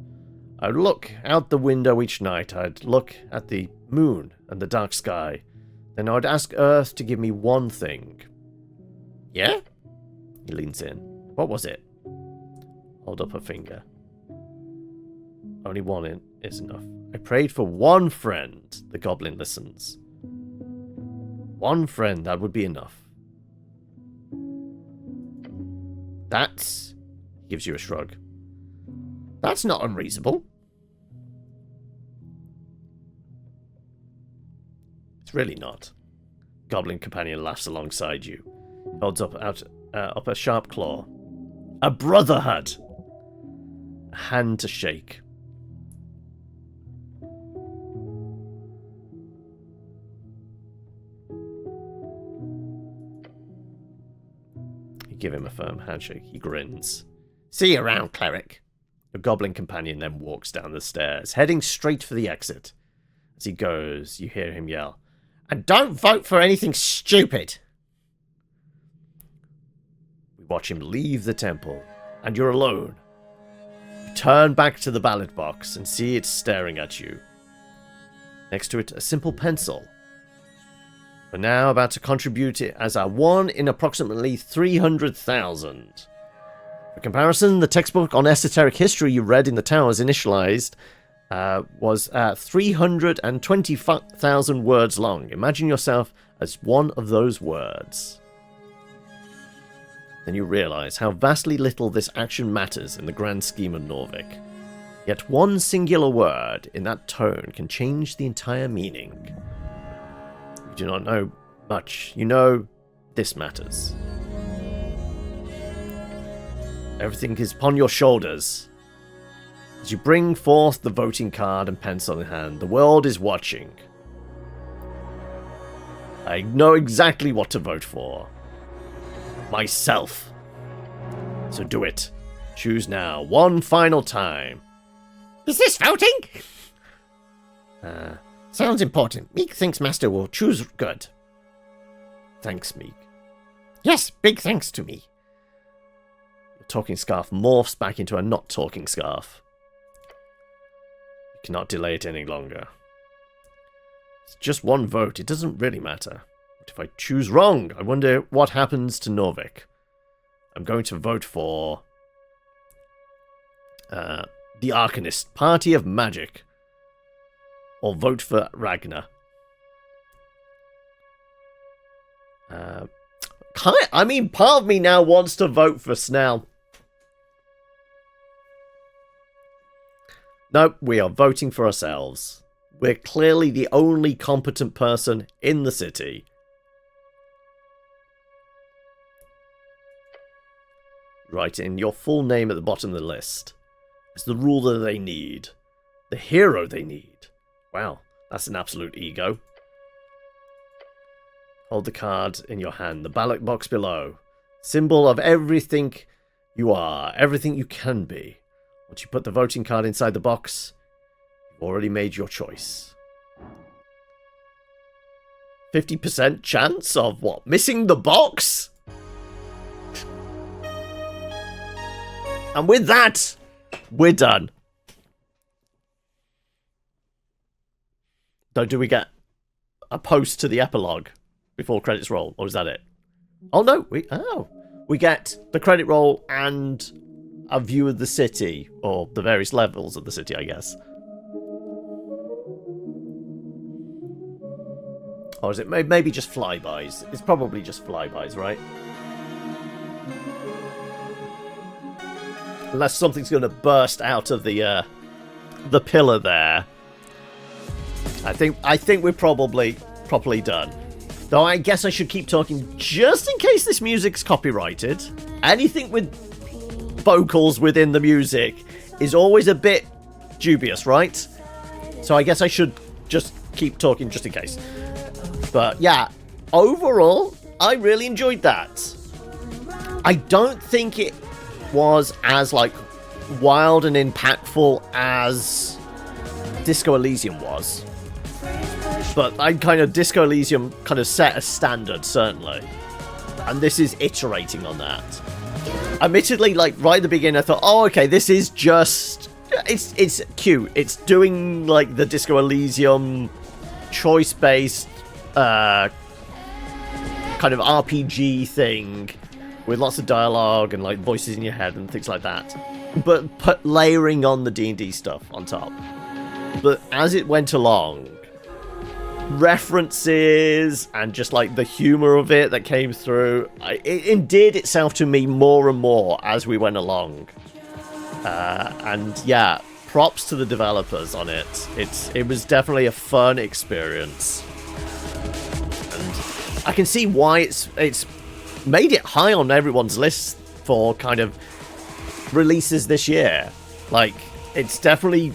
I'd look out the window each night. I'd look at the moon and the dark sky. Then I'd ask Urth to give me one thing. Yeah? He leans in. What was it? Hold up a finger. Only one is enough. I prayed for one friend. The goblin listens. One friend, that would be enough. That's... He gives you a shrug. That's not unreasonable. It's really not. Goblin companion laughs alongside you. Holds up a sharp claw. A brotherhood! A hand to shake. You give him a firm handshake. He grins. See you around, cleric. Your goblin companion then walks down the stairs, heading straight for the exit. As he goes, you hear him yell, "And don't vote for anything stupid!" We watch him leave the temple, and you're alone. You turn back to the ballot box and see it staring at you. Next to it, a simple pencil. We're now about to contribute it as our 1 in approximately 300,000. For comparison, the textbook on esoteric history you read in the towers initialized was 320,000 words long. Imagine yourself as one of those words. Then you realize how vastly little this action matters in the grand scheme of Norvik. Yet one singular word in that tone can change the entire meaning. You do not know much. You know this matters. Everything is upon your shoulders. As you bring forth the voting card and pencil in hand, the world is watching. I know exactly what to vote for. Myself. So do it. Choose now, one final time. Is this voting? Sounds important. Meek thinks Master will choose good. Thanks, Meek. Yes, big thanks to me. Your talking scarf morphs back into a not talking scarf. You cannot delay it any longer. It's just one vote. It doesn't really matter. What if I choose wrong? I wonder what happens to Norvik. I'm going to vote for the Arcanist Party of Magic. Or vote for Ragnar. I mean, part of me now wants to vote for Snell. No, we are voting for ourselves. We're clearly the only competent person in the city. Write in your full name at the bottom of the list. As the ruler they need. The hero they need. Wow, that's an absolute ego. Hold the card in your hand. The ballot box below. Symbol of everything you are. Everything you can be. Once you put the voting card inside the box, you've already made your choice. 50% chance of what? Missing the box? And with that, we're done. So do we get a post to the epilogue before credits roll, or is that it? Oh no, we get the credit roll and a view of the city, or the various levels of the city, I guess. Or is it maybe just flybys? It's probably just flybys, right? Unless something's going to burst out of the pillar there. I think we're probably properly done. Though I guess I should keep talking just in case this music's copyrighted. Anything with vocals within the music is always a bit dubious, right? So I guess I should just keep talking just in case. But yeah, overall, I really enjoyed that. I don't think it was as like wild and impactful as Disco Elysium was. But Disco Elysium kind of set a standard, certainly. And this is iterating on that. Admittedly, like, right at the beginning, I thought, oh, okay, this is just... It's cute. It's doing, like, the Disco Elysium choice-based kind of RPG thing with lots of dialogue and, like, voices in your head and things like that. But layering on the D&D stuff on top. But as it went along, references and just like the humor of it that came through, it endeared itself to me more and more as we went along. And yeah, props to the developers on it. It was definitely a fun experience, and I can see why it's made it high on everyone's list for kind of releases this year. Like, it's definitely,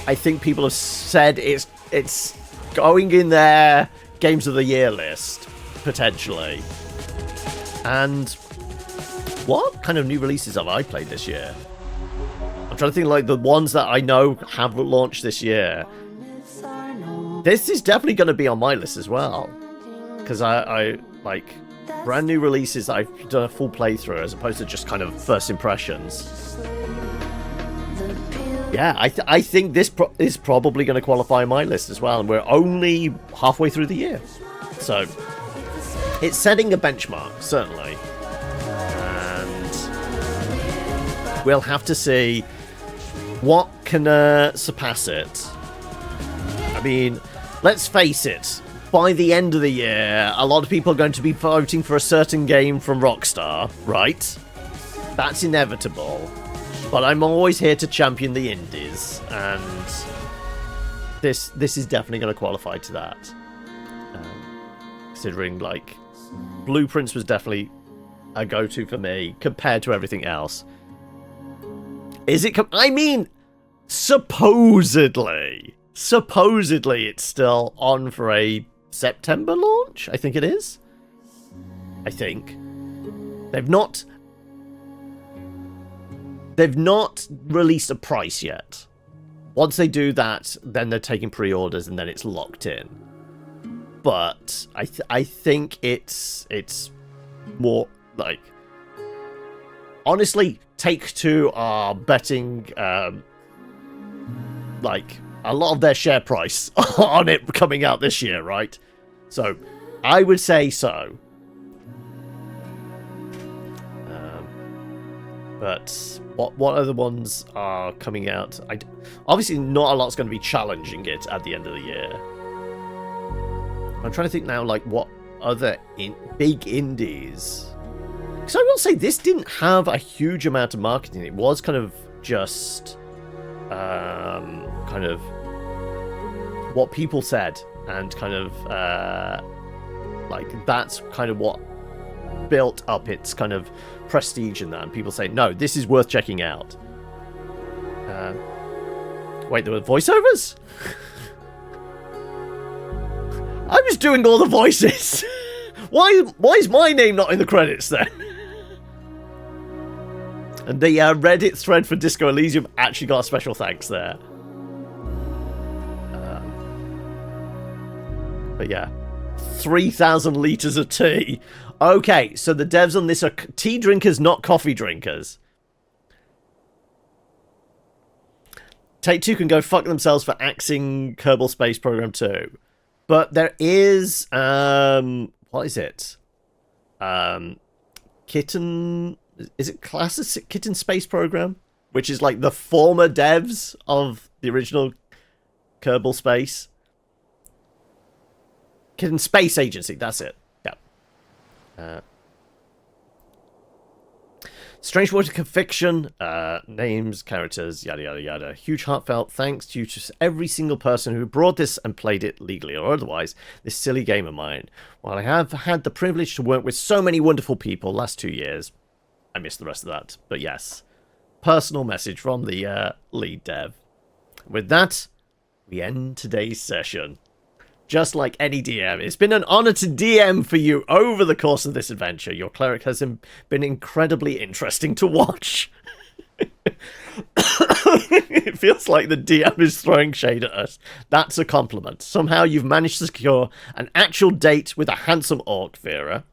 I think people have said it's going in their Games of the Year list, potentially. And what kind of new releases have I played this year? I'm trying to think, like, the ones that I know have launched this year. This is definitely going to be on my list as well. Because I like, brand new releases that I've done a full playthrough as opposed to just kind of first impressions. Yeah, I think this is probably going to qualify my list as well, and we're only halfway through the year. So, it's setting a benchmark, certainly. And we'll have to see what can surpass it. I mean, let's face it, by the end of the year, a lot of people are going to be voting for a certain game from Rockstar, right? That's inevitable. But I'm always here to champion the indies, and this is definitely going to qualify to that. Considering, like, Blueprints was definitely a go-to for me compared to everything else. Is it? I mean, supposedly it's still on for a September launch. I think it is. I think they've not released a price yet. Once they do that, then they're taking pre-orders, and then it's locked in. But I think it's more like, honestly, Take-Two are betting like a lot of their share price on it coming out this year, right? So I would say so. But what other ones are coming out? Obviously, not a lot's going to be challenging it at the end of the year. I'm trying to think now, like, what other big indies? Because I will say, this didn't have a huge amount of marketing. It was kind of just kind of what people said, and kind of like that's kind of what built up its kind of prestige in that, and people say, no, this is worth checking out. Wait, there were voiceovers? I was doing all the voices. Why is my name not in the credits then? And the Reddit thread for Disco Elysium actually got a special thanks there. But yeah, 3,000 litres of tea. Okay, so the devs on this are tea drinkers, not coffee drinkers. Take-Two can go fuck themselves for axing Kerbal Space Program 2. But there is, what is it? Kitten, is it classic Kitten Space Program? Which is like the former devs of the original Kerbal Space. Kitten Space Agency, that's it. Yeah. Strange Vertical Fiction, names, characters, yada yada yada. Huge heartfelt thanks to every single person who brought this and played it legally or otherwise, this silly game of mine. While I have had the privilege to work with so many wonderful people last 2 years, I missed the rest of that. But yes, personal message from the lead dev. With that, we end today's session. Just like any DM, it's been an honor to DM for you over the course of this adventure. Your cleric has been incredibly interesting to watch. It feels like the DM is throwing shade at us. That's a compliment. Somehow you've managed to secure an actual date with a handsome orc, Vera.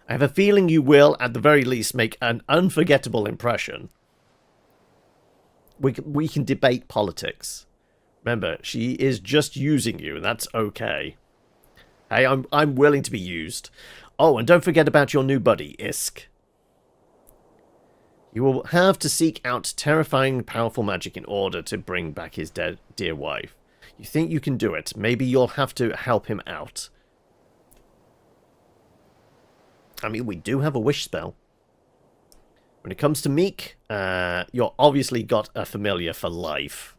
I have a feeling you will, at the very least, make an unforgettable impression. We can debate politics. Remember, she is just using you, and that's okay. Hey, I'm willing to be used. Oh, and don't forget about your new buddy, Isk. You will have to seek out terrifying, powerful magic in order to bring back his dear wife. You think you can do it. Maybe you'll have to help him out. I mean, we do have a wish spell. When it comes to Meek, you're obviously got a familiar for life.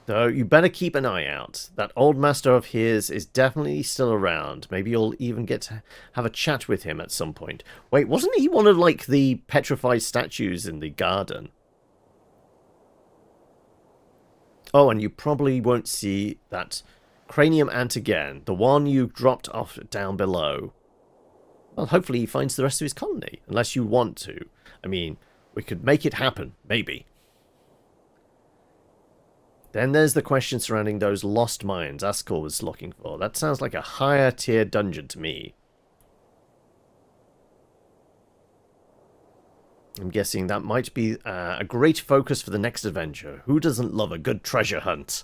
So you better keep an eye out. That old master of his is definitely still around. Maybe you'll even get to have a chat with him at some point. Wait, wasn't he one of, like, the petrified statues in the garden? Oh, and you probably won't see that cranium ant again. The one you dropped off down below. Well, hopefully he finds the rest of his colony. Unless you want to. I mean, we could make it happen. Maybe. Then there's the question surrounding those lost mines Aswell was looking for. That sounds like a higher tier dungeon to me. I'm guessing that might be a great focus for the next adventure. Who doesn't love a good treasure hunt?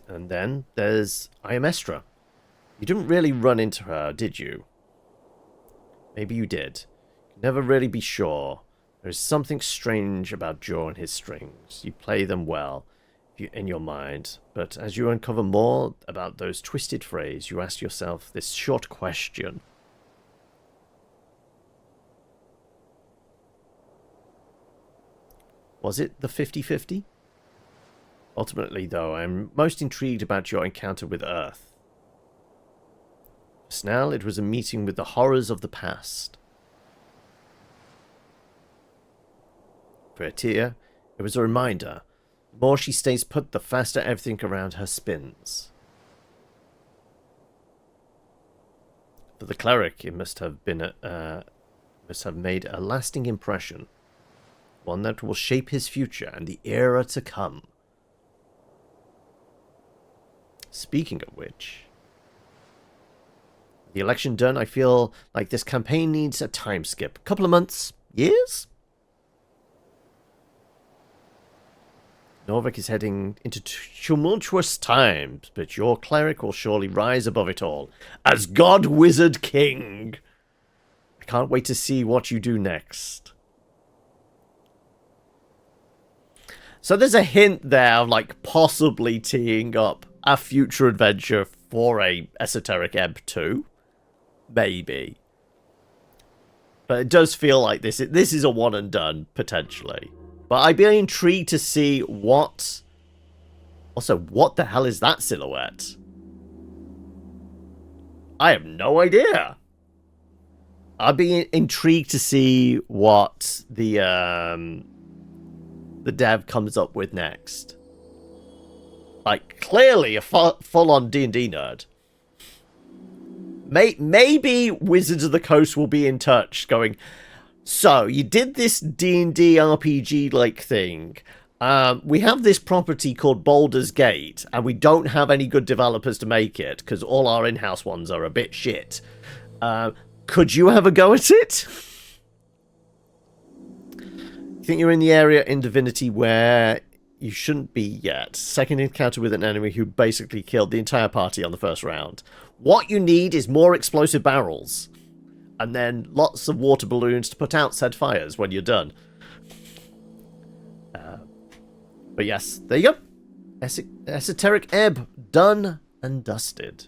And then there's Iamestra. You didn't really run into her, did you? Maybe you did. You can never really be sure. There's something strange about Jaw and his strings. You play them well in your mind, but as you uncover more about those twisted phrases, you ask yourself this short question. Was it the 50-50? Ultimately, though, I'm most intrigued about your encounter with Urth. For Snell, it was a meeting with the horrors of the past. For Atia, it was a reminder. The more she stays put, the faster everything around her spins. For the cleric, it must have been must have made a lasting impression, one that will shape his future and the era to come. Speaking of which, the election done, I feel like this campaign needs a time skip. A couple of months? Years? Norvik is heading into tumultuous times, but your cleric will surely rise above it all as God Wizard King. I can't wait to see what you do next. So there's a hint there of like possibly teeing up a future adventure for a Esoteric Ebb 2. Maybe. But it does feel like this is a one and done, potentially. But I'd be intrigued to see what... Also, what the hell is that silhouette? I have no idea. I'd be intrigued to see what the dev comes up with next. Like, clearly a full-on D&D nerd. Maybe Wizards of the Coast will be in touch, going, so, you did this D&D RPG-like thing. We have this property called Baldur's Gate, and we don't have any good developers to make it, because all our in-house ones are a bit shit. Could you have a go at it? You think you're in the area in Divinity where you shouldn't be yet. Second encounter with an enemy who basically killed the entire party on the first round. What you need is more explosive barrels. And then lots of water balloons to put out said fires when you're done. But yes, there you go. Esoteric Ebb, done and dusted.